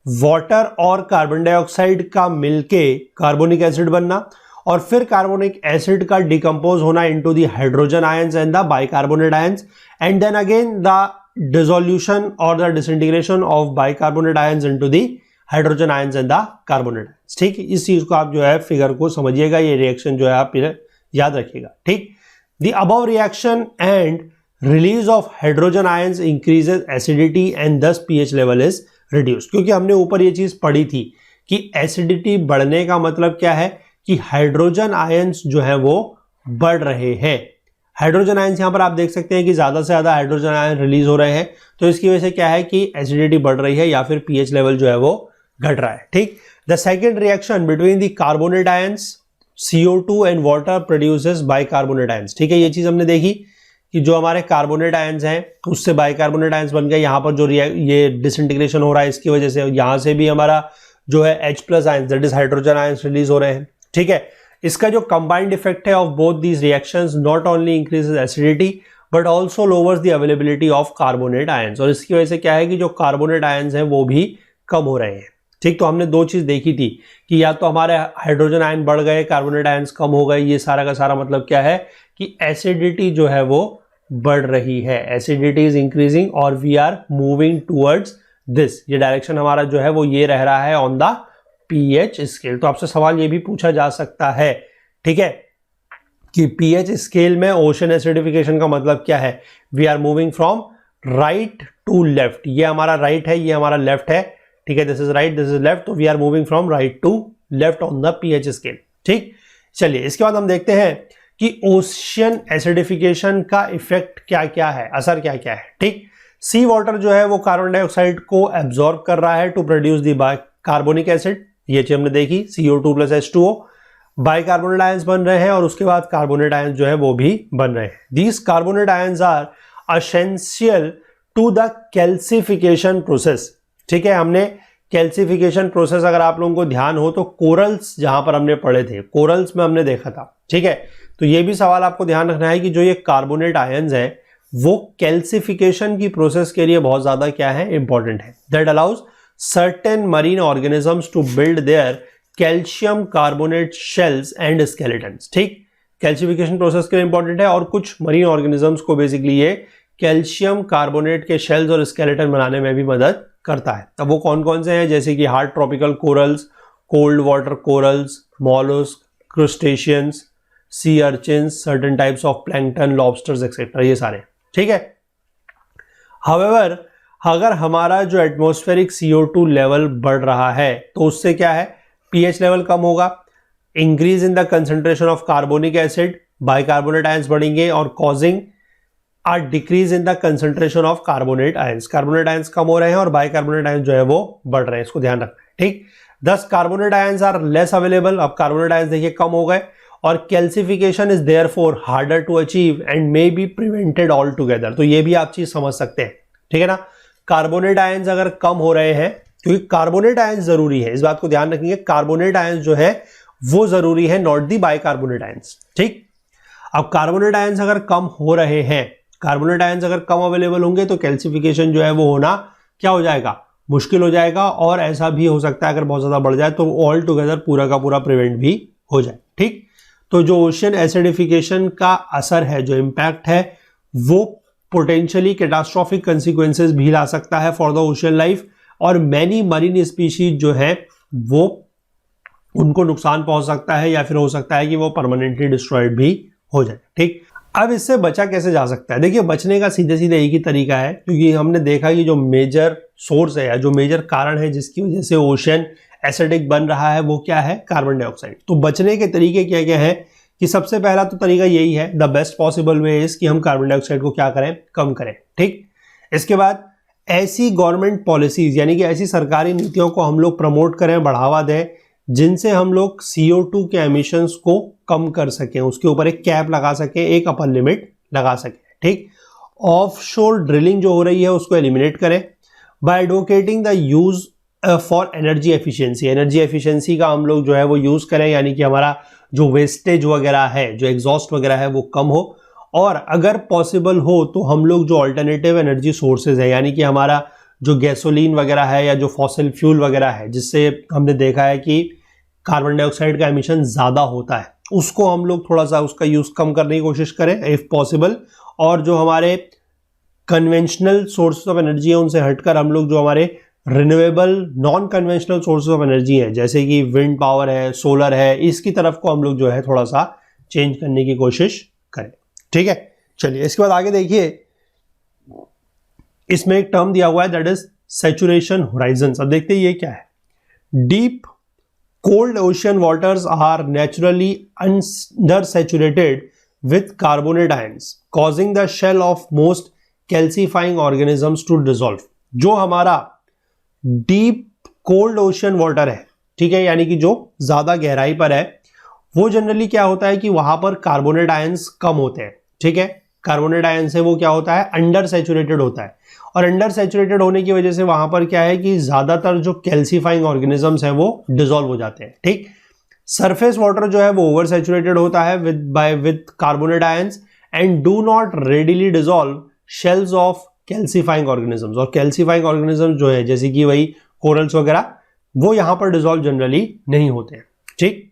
Speaker 1: वाटर और कार्बन डाइऑक्साइड का मिलके कार्बोनिक एसिड बनना, और फिर कार्बोनिक एसिड का डिकम्पोज होना into the hydrogen ions and the bicarbonate ions, and then again the dissolution और the disintegration of bicarbonate ions into the hydrogen ions and the carbonate ions. ठीक, इस चीज को आप जो है फिगर को समझिएगा, ये रिएक्शन जो है आप याद रखिएगा। ठीक, the above reaction and release of hydrogen ions increases acidity and thus pH level is reduced। क्योंकि हमने ऊपर ये चीज पढ़ी थी कि एसिडिटी बढ़ने का मतलब क्या है कि हाइड्रोजन आयंस जो है वो बढ़ रहे हैं। हाइड्रोजन आयंस यहां पर आप देख सकते हैं कि ज्यादा से ज्यादा हाइड्रोजन आयन रिलीज हो रहे हैं, तो इसकी वजह से क्या है कि एसिडिटी बढ़ रही है या फिर पीएच लेवल जो है वो घट रहा है। ठीक, the second reaction between the carbonate ions CO2 and water produces bicarbonate ions. ठीक है, ये चीज हमने देखी कि जो हमारे कार्बोनेट आयंस हैं उससे बाइकार्बोनेट आयंस बन गए, यहाँ पर जो ये डिसइंटीग्रेशन हो रहा है इसकी वजह से यहाँ से भी हमारा जो है H+ ions that is hydrogen ions release हो रहे हैं। ठीक है, इसका जो कंबाइंड इफेक्ट है of both these reactions not only increases acidity but also louvers the availability of carbonate ions, और इसकी वजह से क्या है कि जो कार्बोनेट आयंस हैं वो भी कम हो रहे हैं। ठीक, तो हमने दो चीज देखी थी कि या तो हमारे हाइड्रोजन आयन बढ़ गए, कार्बोनेट आयंस कम हो गए, ये सारा का सारा मतलब क्या है कि एसिडिटी जो है वो बढ़ रही है, एसिडिटी इज इंक्रीजिंग और we are moving towards this. ये डायरेक्शन हमारा जो है वो ये रह रहा है ऑन द पीएच स्केल। तो आपसे सवाल ये भी पूछा जा सकता है, ठीक है, कि पीएच स्केल में ओशन एसिडिफिकेशन का मतलब क्या है। We are moving from right to left, ये हमारा राइट है, ये हमारा लेफ्ट है। ठीक है, this is right, this is left, तो we are moving from right to left on the pH scale. ठीक, चलिए इसके बाद हम देखते हैं कि ओशियन एसिडिफिकेशन का इफेक्ट क्या क्या है, असर क्या क्या है। ठीक, सी वाटर जो है वो कार्बन डाइऑक्साइड को एब्जॉर्ब कर रहा है to produce the carbonic acid, ये चीज हमने देखी, CO2 + H2O, बाइकार्बोनेट आयंस बन रहे हैं और उसके बाद कार्बोनेट आयंस जो है वो भी बन रहे हैं। These carbonate ions are essential to the calcification process. ठीक है, हमने कैल्सिफिकेशन प्रोसेस अगर आप लोगों को ध्यान हो तो कोरल्स जहां पर हमने पढ़े थे, कोरल्स में हमने देखा था। ठीक है, तो ये भी सवाल आपको ध्यान रखना है कि जो ये कार्बोनेट आयंस है वो कैल्सिफिकेशन की प्रोसेस के लिए बहुत ज्यादा क्या है, इंपॉर्टेंट है। That allows certain marine organisms to build their calcium carbonate shells and skeletons। ठीक, कैल्सिफिकेशन प्रोसेस के लिए इंपॉर्टेंट है और कुछ मरीन ऑर्गेनिजम्स को बेसिकली ये कैल्शियम कार्बोनेट के शेल्स और स्केलेटन बनाने में भी मदद करता है। अब वो कौन कौन से हैं, जैसे कि hard tropical corals, cold water corals, molluscs, crustaceans, sea urchins, certain types of plankton, lobsters etcetera, ये सारे। ठीक है। हाउएवर अगर हमारा जो एटमॉस्फेरिक CO2 लेवल बढ़ रहा है तो उससे क्या है, pH लेवल कम होगा, increase in the concentration of carbonic acid, bicarbonate ions बढ़ेंगे और causing a decrease in the concentration of carbonate ions. Carbonate ions कम हो रहे हैं और बाइकार्बोनेट आयंस जो है वो बढ़ रहे हैं, इसको ध्यान रखना है। ठीक, 10 carbonate ions are less available. अब कार्बोनेट आयंस देखिए कम हो गए और calcification is therefore harder to achieve and may be prevented altogether. तो ये भी आप चीज समझ सकते हैं। ठीक है ना, कार्बोनेट आयंस अगर कम हो रहे हैं, क्योंकि कार्बोनेट आयंस जरूरी है, इस बात को ध्यान रखेंगे, कार्बोनेट आयंस जो है वो जरूरी है, नॉट दी बाइकार्बोनेट आयंस। ठीक, अब कार्बोनेट आयंस अगर कम हो रहे हैं, कार्बोनेट आयंस अगर कम अवेलेबल होंगे तो कैल्सिफिकेशन जो है वो होना क्या हो जाएगा, मुश्किल हो जाएगा। और ऐसा भी हो सकता है अगर बहुत ज्यादा बढ़ जाए तो ऑल टुगेदर पूरा का पूरा प्रिवेंट भी हो जाए। ठीक, तो जो ओशियन एसिडिफिकेशन का असर है, जो इम्पैक्ट है, वो पोटेंशियली कैटास्ट्रॉफिक कंसिक्वेंसेस भी ला सकता है फॉर द ओशियन लाइफ, और मैनी मरीन स्पीशीज जो है वो उनको नुकसान पहुंच सकता है या फिर हो सकता है कि वो परमानेंटली डिस्ट्रॉयड भी हो जाए। ठीक, अब इससे बचा कैसे जा सकता है? देखिए, बचने का सीधे सीधे एक ही तरीका है, क्योंकि हमने देखा कि जो मेजर सोर्स है या जो मेजर कारण है जिसकी वजह से ओशियन एसिडिक बन रहा है वो क्या है, कार्बन डाइऑक्साइड। तो बचने के तरीके क्या क्या है कि सबसे पहला तो तरीका यही है, the best possible way is कि हम कार्बन डाइऑक्साइड को क्या करें, कम करें। ठीक, इसके बाद ऐसी गवर्नमेंट पॉलिसीज यानी कि ऐसी सरकारी नीतियों को हम लोग प्रमोट करें, बढ़ावा दें, जिनसे हम लोग CO2 के एमिशंस को कम कर सकें, उसके ऊपर एक कैप लगा सकें, एक अपर लिमिट लगा सकें। ठीक, ऑफशोर ड्रिलिंग जो हो रही है उसको एलिमिनेट करें by advocating the use for energy efficiency. Energy efficiency का हम लोग जो है वो यूज करें, यानी कि हमारा जो वेस्टेज वगैरह है, जो एग्जॉस्ट वगैरह है वो कम हो। और अगर पॉसिबल हो तो हम लोग जो अल्टरनेटिव एनर्जी सोर्सेज है, यानी कि हमारा जो गैसोलीन वगैरह है या जो फॉसिल फ्यूल वगैरह है, जिससे हमने देखा है कि कार्बन डाइऑक्साइड का एमिशन ज़्यादा होता है, उसको हम लोग थोड़ा सा उसका यूज़ कम करने की कोशिश करें इफ़ पॉसिबल। और जो हमारे कन्वेंशनल सोर्सेज ऑफ एनर्जी है उनसे हटकर हम लोग जो हमारे renewable non conventional sources of energy है, जैसे कि विंड पावर है, सोलर है, इसकी तरफ को हम लोग जो है थोड़ा सा चेंज करने की कोशिश करें। ठीक है, चलिए इसके बाद आगे देखिए, इसमें एक टर्म दिया हुआ है दैट इज सैचुरेशन होराइजन। अब देखते हैं ये क्या है। Deep cold ocean waters are naturally under saturated with carbonate ions causing the shell of most calcifying organisms to dissolve. जो हमारा डीप कोल्ड ओशियन वाटर है, ठीक है, यानी कि जो ज्यादा गहराई पर है, वो जनरली क्या होता है कि वहां पर कार्बोनेट आयंस कम होते हैं। ठीक है, कार्बोनेट आयन से वो क्या होता है, अंडर सैचुरेटेड होता है, और अंडर सैचुरेटेड होने की वजह से वहां पर क्या है कि ज्यादातर जो कैल्सिफाइंग ऑर्गेनिजम्स है वो डिसॉल्व हो जाते हैं। ठीक, सरफेस वाटर जो है वो ओवर सैचुरेटेड होता है with carbonate ions and do not readily dissolve shells of calcifying organisms. और कैल्सिफाइंग ऑर्गेनिजम्स जो है जैसे कि वही कोरल्स वगैरह, वो यहां पर डिसॉल्व जनरली नहीं होते हैं। ठीक,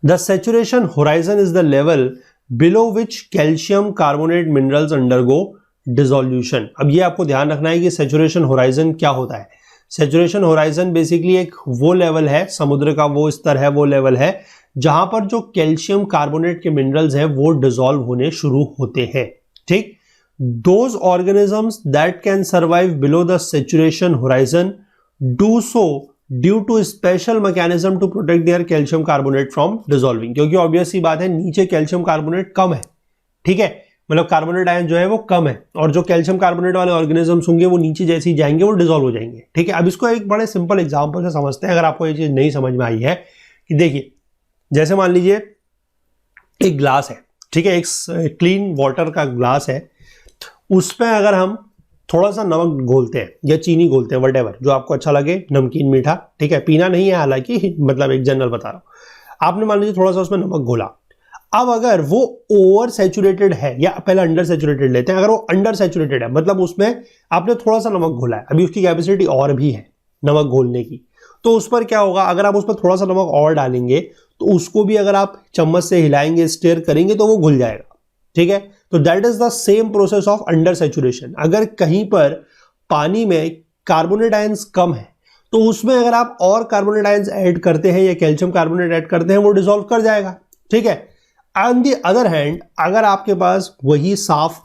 Speaker 1: the saturation horizon is the level below which calcium carbonate minerals undergo dissolution. अब ये आपको ध्यान रखना है कि सैचुरेशन होराइजन क्या होता है। सैचुरेशन होराइजन बेसिकली एक वो लेवल है, समुद्र का वो स्तर है, वो लेवल है जहां पर जो कैल्शियम कार्बोनेट के मिनरल्स हैं वो डिसॉल्व होने शुरू होते हैं। ठीक, those organisms that can survive below the saturation horizon do so due to special mechanism to protect their calcium carbonate from dissolving. क्योंकि ऑब्वियस सी बात है, नीचे कैल्शियम कार्बोनेट कम है। ठीक है, मतलब कार्बोनेट आयन जो है वो कम है, और जो कैल्शियम कार्बोनेट वाले ऑर्गेनिजम्स होंगे वो नीचे जैसे ही जाएंगे वो डिसॉल्व हो जाएंगे। ठीक है, अब इसको एक बड़े सिंपल एग्जांपल से समझते हैं, अगर आपको ये चीज नहीं समझ में आई है। कि देखिए, जैसे मान लीजिए एक ग्लास है, ठीक है, एक क्लीन वाटर का ग्लास है, उसमें अगर हम थोड़ा सा नमक घोलते हैं या चीनी घोलते हैं, वटेवर जो आपको अच्छा लगे, नमकीन मीठा, ठीक है, पीना नहीं है हालांकि, मतलब एक जनरल बता रहा हूं। आपने मान लीजिए थोड़ा सा उसमें नमक घोला। अब अगर वो ओवर सैचुरेटेड है या पहले अंडर सैचुरेटेड लेते हैं, अगर वो अंडर सैचुरेटेड है मतलब उसमें आपने थोड़ा सा नमक घोला है, अभी उसकी कैपेसिटी और भी है नमक घोलने की, तो उस पर क्या होगा, अगर आप उसमें थोड़ा सा नमक और डालेंगे तो उसको भी अगर आप चम्मच से हिलाएंगे, स्टेयर करेंगे तो वो घुल जाएगा। ठीक है, तो that is the same process of under saturation. अगर कहीं पर पानी में कार्बोनेट आयंस कम है तो उसमें अगर आप और कार्बोनेट आयंस ऐड करते हैं या कैल्शियम कार्बोनेट ऐड करते हैं वो डिसॉल्व कर जाएगा। ठीक है, ऑन दी अदर हैंड अगर आपके पास वही साफ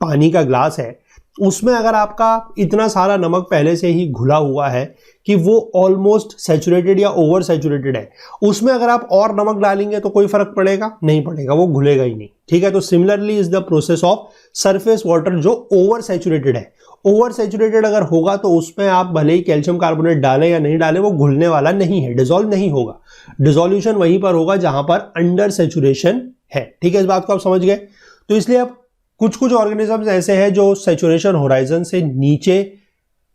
Speaker 1: पानी का ग्लास है, उसमें अगर आपका इतना सारा नमक पहले से ही घुला हुआ है कि वो ऑलमोस्ट सैचुरेटेड या ओवर सैचुरेटेड है, उसमें अगर आप और नमक डालेंगे तो कोई फर्क पड़ेगा नहीं पड़ेगा, वो घुलेगा ही नहीं। ठीक है, तो similarly is the process of surface water जो ओवर सैचुरेटेड है। ओवर सैचुरेटेड अगर होगा तो उसमें आप भले ही कैल्शियम कार्बोनेट डालें या नहीं डालें, वो घुलने वाला नहीं है, डिसॉल्व नहीं होगा। डिसोल्यूशन वहीं पर होगा जहां पर अंडर सैचुरेशन है। ठीक है, इस बात को आप समझ गए। तो इसलिए अब कुछ ऑर्गेनिजम्स ऐसे हैं जो सैचुरेशन होराइजन से नीचे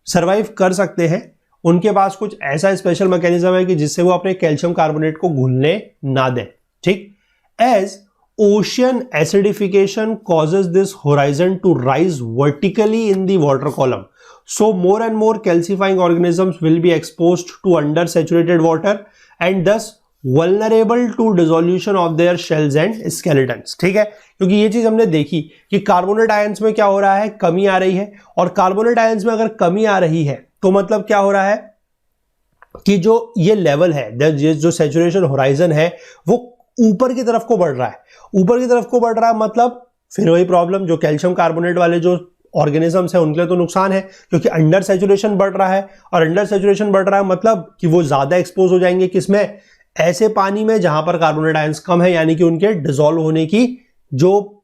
Speaker 1: सरवाइव कर सकते हैं, उनके पास कुछ ऐसा स्पेशल मैकेनिज्म है कि जिससे वो अपने कैल्शियम कार्बोनेट को घुलने ना दें। ठीक, as ocean acidification causes this horizon to rise vertically in the water column, so more and more calcifying organisms will be exposed to under saturated water and thus vulnerable to dissolution of their shells and skeletons। ठीक है, क्योंकि ये चीज हमने देखी कि carbonate ions में क्या हो रहा है, कमी आ रही है, और कार्बोनेट आयंस में अगर कमी आ रही है तो मतलब क्या हो रहा है कि जो ये लेवल है, जो सैचुरेशन होराइजन है वो ऊपर की तरफ को बढ़ रहा है। ऊपर की तरफ को बढ़ रहा है मतलब फिर वही प्रॉब्लम, जो कैल्शियम कार्बोनेट वाले जो ऑर्गेनिजम्स हैं उनके लिए तो नुकसान है, क्योंकि अंडर सैचुरेशन बढ़ रहा है, और अंडर सैचुरेशन बढ़ रहा है मतलब कि वो ज्यादा एक्सपोज हो जाएंगे किसमें, ऐसे पानी में जहां पर कार्बोनेट आयंस कम है, यानी कि उनके डिसॉल्व होने की जो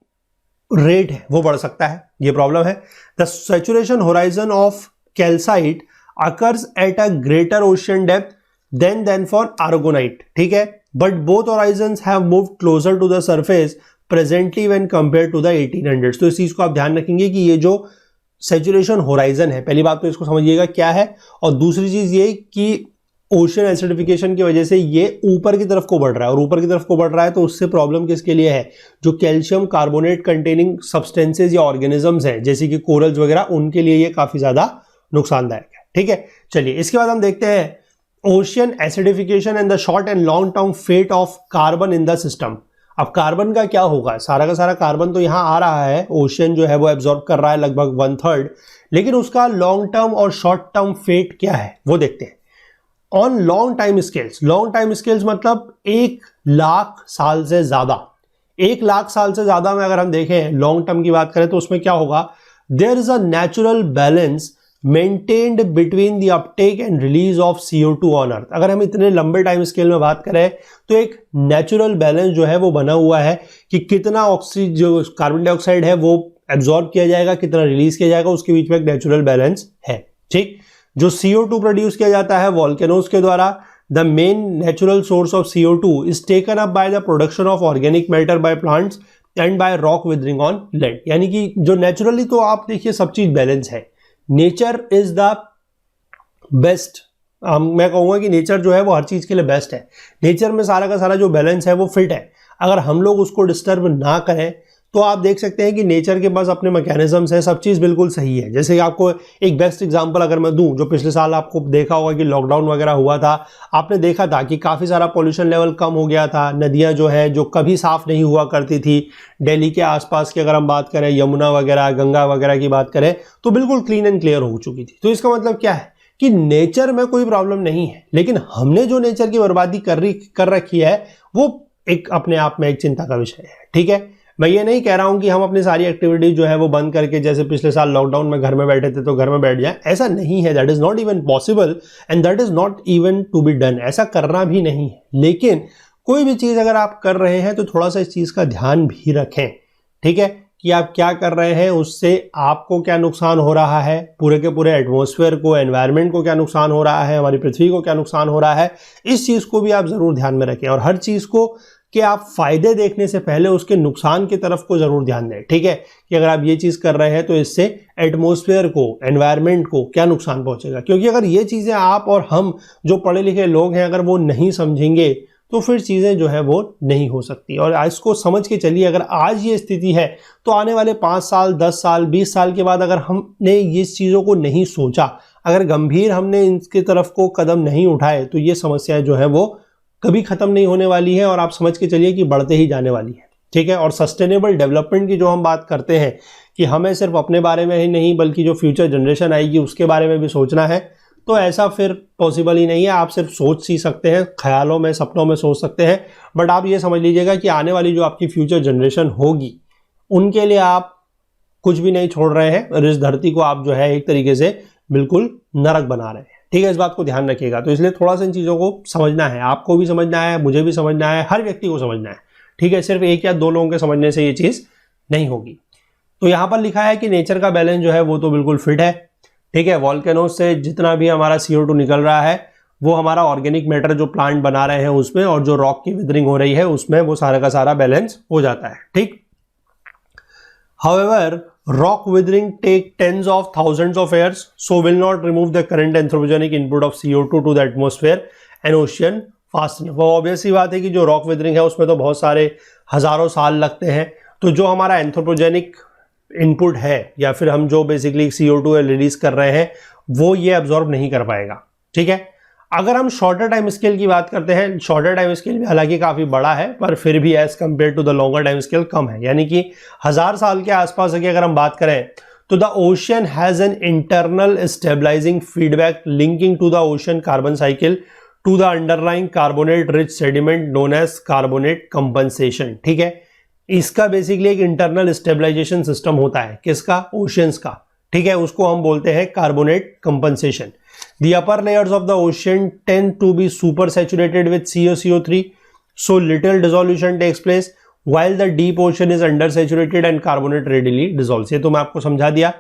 Speaker 1: रेट है वो बढ़ सकता है। ये प्रॉब्लम है। The saturation horizon of calcite occurs at a greater ocean depth than for aragonite. ठीक है, but both horizons have moved closer to the surface presently when compared to the 1800s। तो इस चीज को आप ध्यान रखेंगे कि ये जो सैचुरेशन होराइजन है, पहली बात तो इसको समझिएगा क्या है, और दूसरी चीज ये कि ओशन एसिडिफिकेशन की वजह से ये ऊपर की तरफ को बढ़ रहा है, और ऊपर की तरफ को बढ़ रहा है तो उससे प्रॉब्लम किसके लिए है, जो कैल्शियम कार्बोनेट कंटेनिंग सब्सटेंसेज या ऑर्गेनिजम्स हैं जैसे कि कोरल्स वगैरह, उनके लिए ये काफी ज्यादा नुकसानदायक है। ठीक है, चलिए इसके बाद हम देखते हैं ocean acidification and the short and long term fate of carbon in the system. अब कार्बन का क्या होगा, सारा का सारा कार्बन तो यहां आ रहा है, ओशियन जो है वो एब्जॉर्ब कर रहा है लगभग 1/3, लेकिन उसका लॉन्ग टर्म और शॉर्ट टर्म फेट क्या है वो देखते हैं। ऑन लॉन्ग टाइम स्केल्स मतलब 1,00,000 साल से ज्यादा, 1,00,000 साल से ज्यादा में अगर हम देखें लॉन्ग टर्म की बात करें तो उसमें क्या होगा, there is a natural balance maintained between the uptake and release of CO2 on earth. अगर हम इतने लंबे टाइम स्केल में बात करें तो एक नेचुरल बैलेंस जो है वो बना हुआ है कि कितना ऑक्सीजन, जो कार्बन डाइऑक्साइड है वो एब्जॉर्ब किया जाएगा, कितना रिलीज किया जाएगा, उसके बीच में एक नेचुरल बैलेंस है। ठीक, जो CO2 प्रोड्यूस किया जाता है वॉल्केनोज के द्वारा, the main natural source of CO2 is taken up by the production of organic matter by plants and by rock withering on land. यानी कि जो नेचुरली, तो आप देखिए सब चीज बैलेंस है, नेचर इज द बेस्ट। मैं कहूंगा कि नेचर जो है वो हर चीज के लिए बेस्ट है। नेचर में सारा का सारा जो बैलेंस है वो फिट है। अगर हम लोग उसको डिस्टर्ब ना करें तो आप देख सकते हैं कि नेचर के पास अपने मैकेनिज्म्स है, सब चीज बिल्कुल सही है। जैसे कि आपको एक बेस्ट एग्जांपल अगर मैं दूं, जो पिछले साल आपको देखा होगा कि लॉकडाउन वगैरह हुआ था, आपने देखा था कि काफी सारा पॉल्यूशन लेवल कम हो गया था। नदियां जो है जो कभी साफ नहीं हुआ करती थी, दिल्ली के आसपास की अगर हम बात करें, यमुना वगैरह, गंगा वगैरह की बात करें, तो बिल्कुल क्लीन एंड क्लियर हो चुकी थी। तो इसका मतलब क्या है कि नेचर में कोई प्रॉब्लम नहीं है, लेकिन हमने जो नेचर की बर्बादी कर रखी है वो एक अपने आप में एक चिंता का विषय है। ठीक है, मैं ये नहीं कह रहा हूं कि हम अपनी सारी एक्टिविटीज जो है वो बंद करके, जैसे पिछले साल लॉकडाउन में घर में बैठे थे तो घर में बैठ जाएं, ऐसा नहीं है। That is not even possible and that is not even to be done. ऐसा करना भी नहीं है, लेकिन कोई भी चीज अगर आप कर रहे हैं तो थोड़ा सा इस चीज का ध्यान भी रखें। ठीक है, कि आप क्या कर रहे हैं, उससे आपको क्या नुकसान हो रहा है, पूरे के पूरे एटमॉस्फेयर को, एनवायरनमेंट को क्या नुकसान हो रहा है, हमारी पृथ्वी को क्या नुकसान हो रहा है, इस चीज को भी आप जरूर ध्यान में रखें। और हर चीज को कि आप फायदे देखने से पहले उसके नुकसान की तरफ को जरूर ध्यान दें। ठीक है, कि अगर आप ये चीज कर रहे हैं तो इससे एटमॉस्फेयर को, एनवायरनमेंट को क्या नुकसान पहुंचेगा। क्योंकि अगर ये चीजें आप और हम जो पढ़े लिखे लोग हैं अगर वो नहीं समझेंगे तो फिर चीज़ें जो है वो नहीं हो सकती। और इसको समझ के चलिए, अगर आज ये स्थिति है तो आने वाले 5 साल, 10 साल, 20 साल के बाद अगर हमने ये चीज़ों को नहीं सोचा, अगर गंभीर हमने इनकी तरफ को कदम नहीं उठाए, तो ये समस्या जो है वो कभी ख़त्म नहीं होने वाली है और आप समझ के चलिए कि बढ़ते ही जाने वाली है। ठीक है। और सस्टेनेबल डेवलपमेंट की जो हम बात करते हैं कि हमें सिर्फ अपने बारे में ही नहीं बल्कि जो फ्यूचर जनरेशन आएगी उसके बारे में भी सोचना है, तो ऐसा फिर पॉसिबल ही नहीं है। आप सिर्फ सोच ही सकते हैं, ख्यालों में, सपनों में सोच सकते हैं, बट आप ये समझ लीजिएगा कि आने वाली जो आपकी फ्यूचर जनरेशन होगी उनके लिए आप कुछ भी नहीं छोड़ रहे हैं और इस धरती को आप जो है एक तरीके से बिल्कुल नरक बना रहे हैं। ठीक है, इस बात को ध्यान रखिएगा। तो इसलिए थोड़ा सा इन चीज़ों को समझना है, आपको भी समझना है, मुझे भी समझना है, हर व्यक्ति को समझना है। ठीक है, सिर्फ एक या दो लोगों के समझने से ये चीज़ नहीं होगी। तो यहाँ पर लिखा है कि नेचर का बैलेंस जो है वो तो बिल्कुल फिट है। ठीक है, वॉल्केनोज से जितना भी हमारा CO2 निकल रहा है वो हमारा ऑर्गेनिक मैटर जो प्लांट बना रहे हैं उसमें, और जो रॉक की विदरिंग हो रही है उसमें, वो सारा का सारा बैलेंस हो जाता है। ठीक। However, rock withering take tens of thousands of years, so will not remove the current anthropogenic input of CO2 to the atmosphere and ocean fast enough। वो ऑब्वियस सी बात है कि जो रॉक विदरिंग है उसमें तो बहुत सारे हजारों साल लगते हैं, तो जो हमारा एंथ्रोपोजेनिक इनपुट है या फिर हम जो बेसिकली CO2 रिलीज कर रहे हैं वो ये एब्जॉर्ब नहीं कर पाएगा। ठीक है। अगर हम शॉर्टर टाइम स्केल की बात करते हैं, शॉर्टर टाइम स्केल भी हालांकि काफ़ी बड़ा है पर फिर भी as compare to the longer time scale कम है, यानी कि 1000 साल के आसपास की अगर हम बात करें तो the ocean has an internal stabilizing feedback linking to the ocean carbon cycle to the underlying carbonate rich sediment known as carbonate compensation. ठीक है, इसका बेसिकली एक इंटरनल स्टेबलाइजेशन सिस्टम होता है, किसका? ओशंस का। ठीक है, उसको हम बोलते हैं carbonate compensation. The upper layers of the ocean tend to be super saturated with CO3, so little dissolution takes place, while the deep ocean is undersaturated and carbonate readily dissolves। ये तो मैं आपको समझा दिया।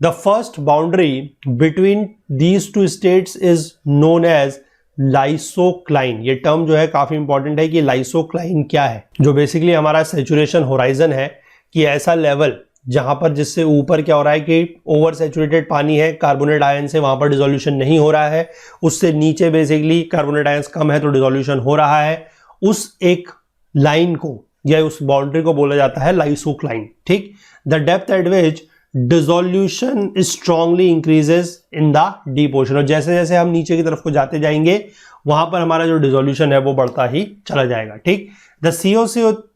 Speaker 1: The first boundary between these two states is known as लाइसोक्लाइन। ये term जो है काफी इंपॉर्टेंट है कि लाइसोक्लाइन क्या है, जो बेसिकली हमारा सेचुरेशन होराइजन है, कि ऐसा लेवल जहां पर जिससे ऊपर क्या हो रहा है कि ओवर सेचुरेटेड पानी है कार्बोनेट आयन से, वहां पर डिसोल्यूशन नहीं हो रहा है, उससे नीचे बेसिकली कार्बोनेट आयंस कम है तो डिसोल्यूशन हो रहा है, उस एक लाइन को या उस बाउंड्री को बोला जाता है लाइसोक्लाइन। ठीक। The depth eight which dissolution strongly increases in the deep ocean, और जैसे जैसे हम नीचे की तरफ को जाते जाएंगे वहां पर हमारा जो डिसोल्यूशन है वो बढ़ता ही चला जाएगा। ठीक। The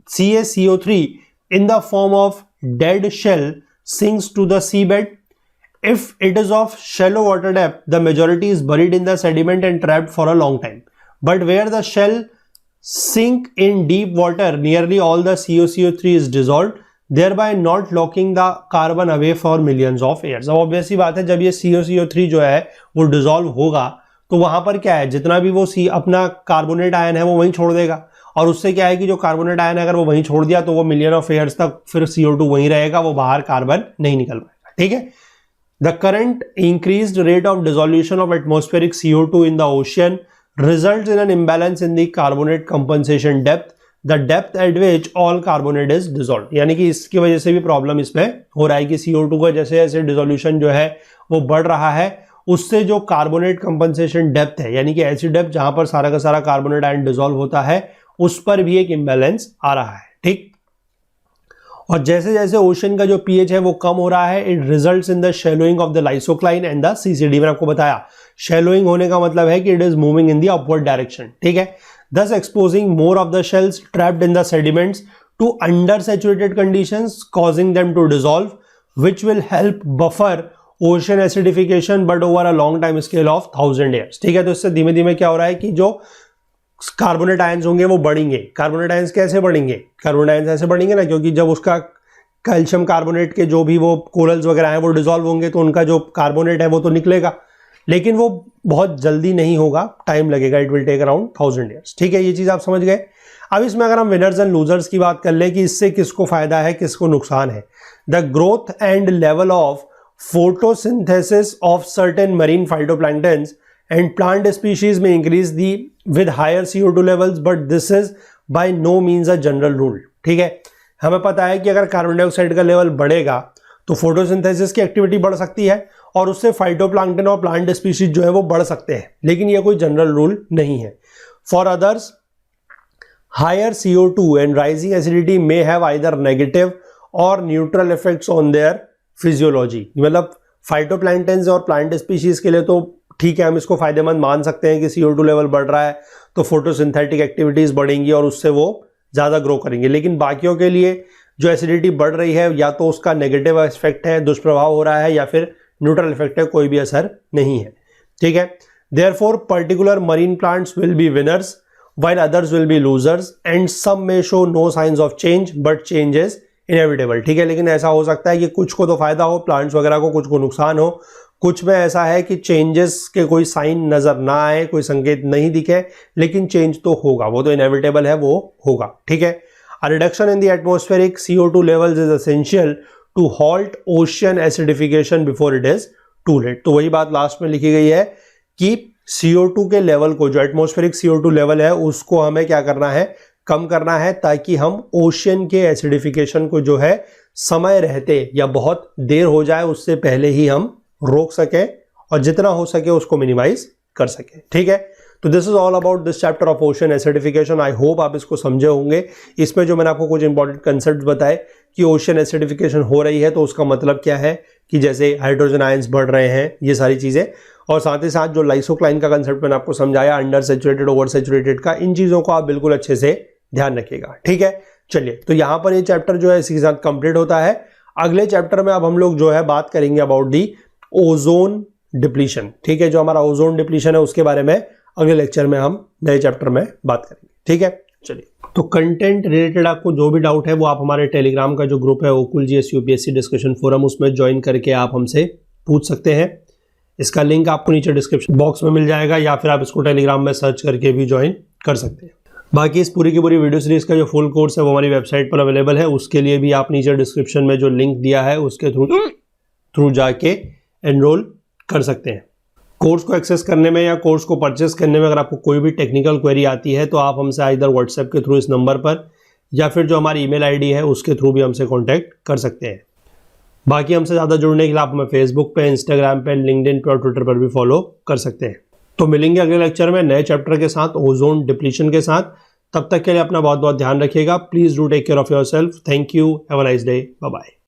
Speaker 1: CaCO3 in the form of dead shell sinks to the seabed. If it is of shallow water depth, the majority is buried in the sediment and trapped for a long time. But where the shell sink in deep water, nearly all the CaCO3 is dissolved, thereby not locking the carbon away for millions of years। अब obvious सी बात है, जब ये CaCO3 जो है वो dissolve होगा तो वहां पर क्या है, जितना भी वो अपना कार्बोनेट आयन है वो वहीं छोड़ देगा, और उससे क्या है कि जो कार्बोनेट आयन है अगर वो वहीं छोड़ दिया तो वो मिलियन ऑफ ईयर्स तक फिर CO2 वहीं रहेगा, वो बाहर कार्बन नहीं निकल पाएगा। ठीक है। The current increased rate of dissolution of atmospheric CO2 in the ocean results in an imbalance in the carbonate compensation depth, the depth eight which all carbonate is dissolved. यानी कि इसकी वजह से भी प्रॉब्लम इसमें हो रहा है कि CO2 का जैसे जैसे डिसोल्यूशन जो है वो बढ़ रहा है, उससे जो कार्बोनेट कंपनसेशन डेप्थ है, यानी कि ऐसी डेप्थ जहां पर सारा का सारा कार्बोनेट आयन डिसॉल्व होता है, उस पर भी एक इम्बैलेंस आ रहा है। ठीक। और जैसे जैसे ओशन का जो pH है वो कम हो रहा है, it results in the shallowing of the lysocline and the CCD। मैंने आपको बताया शैलोइंग होने का मतलब है कि it is moving in the upward direction. ठीक है। thus exposing more of the shells trapped in the sediments to undersaturated conditions, causing them to dissolve, which will help buffer ocean acidification but over a long time scale of 1000 years। ठीक है। तो इससे धीमे धीमे क्या हो रहा है कि जो कार्बोनेट आयंस होंगे वो बढ़ेंगे। कार्बोनेट आयंस कैसे बढ़ेंगे? कार्बोनेट आयंस ऐसे बढ़ेंगे ना, क्योंकि जब उसका कैल्शियम कार्बोनेट के जो भी वो कोरल्स वगैरह हैं वो डिसॉल्व होंगे तो उनका जो कार्बोनेट है वो तो निकलेगा, लेकिन वो बहुत जल्दी नहीं होगा, टाइम लगेगा, it will take around 1000 years. ठीक है, ये चीज़ आप समझ गए। अब इसमें अगर हम विनर्स एंड लूजर्स की बात कर लें कि इससे किसको फायदा है किसको नुकसान है। The growth and level of photosynthesis of certain marine phytoplanktons and plant species may increase with higher CO2 levels, but this is by no means a general rule। ठीक है, हमें पता है कि अगर कार्बन डाइऑक्साइड का लेवल बढ़ेगा तो फोटोसिंथेसिस की एक्टिविटी बढ़ सकती है और उससे फाइटोप्लैंक्टन और प्लांट स्पीशीज जो है वो बढ़ सकते हैं, लेकिन ये कोई जनरल रूल नहीं है। For others higher CO2 and rising acidity may have either negative or neutral effects on their physiology. मतलब फाइटोप्लैंक्टन्स और प्लांट स्पीशीज के लिए तो ठीक है, हम इसको फायदेमंद मान सकते हैं कि CO2 लेवल बढ़ रहा है तो फोटोसिंथेटिक एक्टिविटीज बढ़ेंगी और उससे वो ज़्यादा ग्रो करेंगे। लेकिन बाकियों के लिए जो एसिडिटी बढ़ रही है या तो उसका नेगेटिव इफेक्ट है, दुष्प्रभाव हो रहा है, या फिर न्यूट्रल इफेक्ट है, कोई भी असर नहीं है। ठीक है, therefore particular marine plants will be winners while others will be losers and some may show no signs of change but change is inevitable। ठीक है, लेकिन ऐसा हो सकता है कि कुछ को तो फायदा हो प्लांट्स वगैरह को, कुछ को नुकसान हो, कुछ में ऐसा है कि चेंजेस के कोई साइन नजर ना आए, कोई संकेत नहीं दिखे, लेकिन चेंज तो होगा, वो तो इनएविटेबल है, वो होगा। ठीक है, a reduction in the atmospheric CO2 levels is essential to halt ocean acidification before it is too late। तो वही बात लास्ट में लिखी गई है कि CO2 के लेवल को, जो एटमॉस्फेरिक CO2 लेवल है, उसको हमें क्या करना है, कम करना है, ताकि हम ओशियन के एसिडिफिकेशन को जो है समय रहते या बहुत देर हो जाए उससे पहले ही हम रोक सके और जितना हो सके उसको मिनिमाइज कर सके। ठीक है, तो this is all about this chapter of ocean acidification. I hope आप इसको समझे होंगे। इसमें जो मैंने आपको कुछ इंपॉर्टेंट कंसेप्ट बताए कि ओशन एसिडिफिकेशन हो रही है तो उसका मतलब क्या है, कि जैसे हाइड्रोजन आयंस बढ़ रहे हैं, ये सारी चीज़ें, और साथ ही साथ जो लाइसोक्लाइन का कंसेप्ट मैंने आपको समझाया, अंडर सेचुरेटेड, ओवर सेचुरेटेड का, इन चीज़ों को आप बिल्कुल अच्छे से ध्यान रखिएगा। ठीक है, चलिए, तो यहाँ पर ये चैप्टर जो है इसी के साथ कंप्लीट होता है। अगले चैप्टर में अब हम लोग जो है बात करेंगे अबाउट दी ओजोन डिप्लीशन। ठीक है, जो हमारा ओजोन डिप्लीशन है उसके बारे में अगले लेक्चर में हम नए चैप्टर में बात करेंगे। ठीक है, चलिए, तो कंटेंट रिलेटेड आपको जो भी डाउट है वो आप हमारे टेलीग्राम का जो ग्रुप है ओकुल GS UPSC डिस्कशन फोरम, उसमें ज्वाइन करके आप हमसे पूछ सकते हैं। इसका लिंक आपको नीचे डिस्क्रिप्शन बॉक्स में मिल जाएगा, या फिर आप इसको टेलीग्राम में सर्च करके भी ज्वाइन कर सकते हैं। बाकी इस पूरी की पूरी वीडियो सीरीज का जो फुल कोर्स है वो हमारी वेबसाइट पर अवेलेबल है। उसके लिए भी आप नीचे डिस्क्रिप्शन में जो लिंक दिया है उसके थ्रू जाके एनरोल कर सकते हैं। कोर्स को एक्सेस करने में या कोर्स को परचेस करने में अगर आपको कोई भी टेक्निकल क्वेरी आती है तो आप हमसे आइदर व्हाट्सएप के थ्रू इस नंबर पर, या फिर जो हमारी ईमेल आईडी है उसके थ्रू भी हमसे कांटेक्ट कर सकते हैं। बाकी हमसे ज़्यादा जुड़ने के लिए आप हमें फेसबुक पे, इंस्टाग्राम पे, लिंक्डइन पे और ट्विटर पर भी फॉलो कर सकते हैं। तो मिलेंगे अगले लेक्चर में नए चैप्टर के साथ, ओजोन डिप्लीशन के साथ। तब तक के लिए अपना बहुत बहुत ध्यान रखिएगा। Please do take care of yourself. Thank you, have a nice day, bye bye.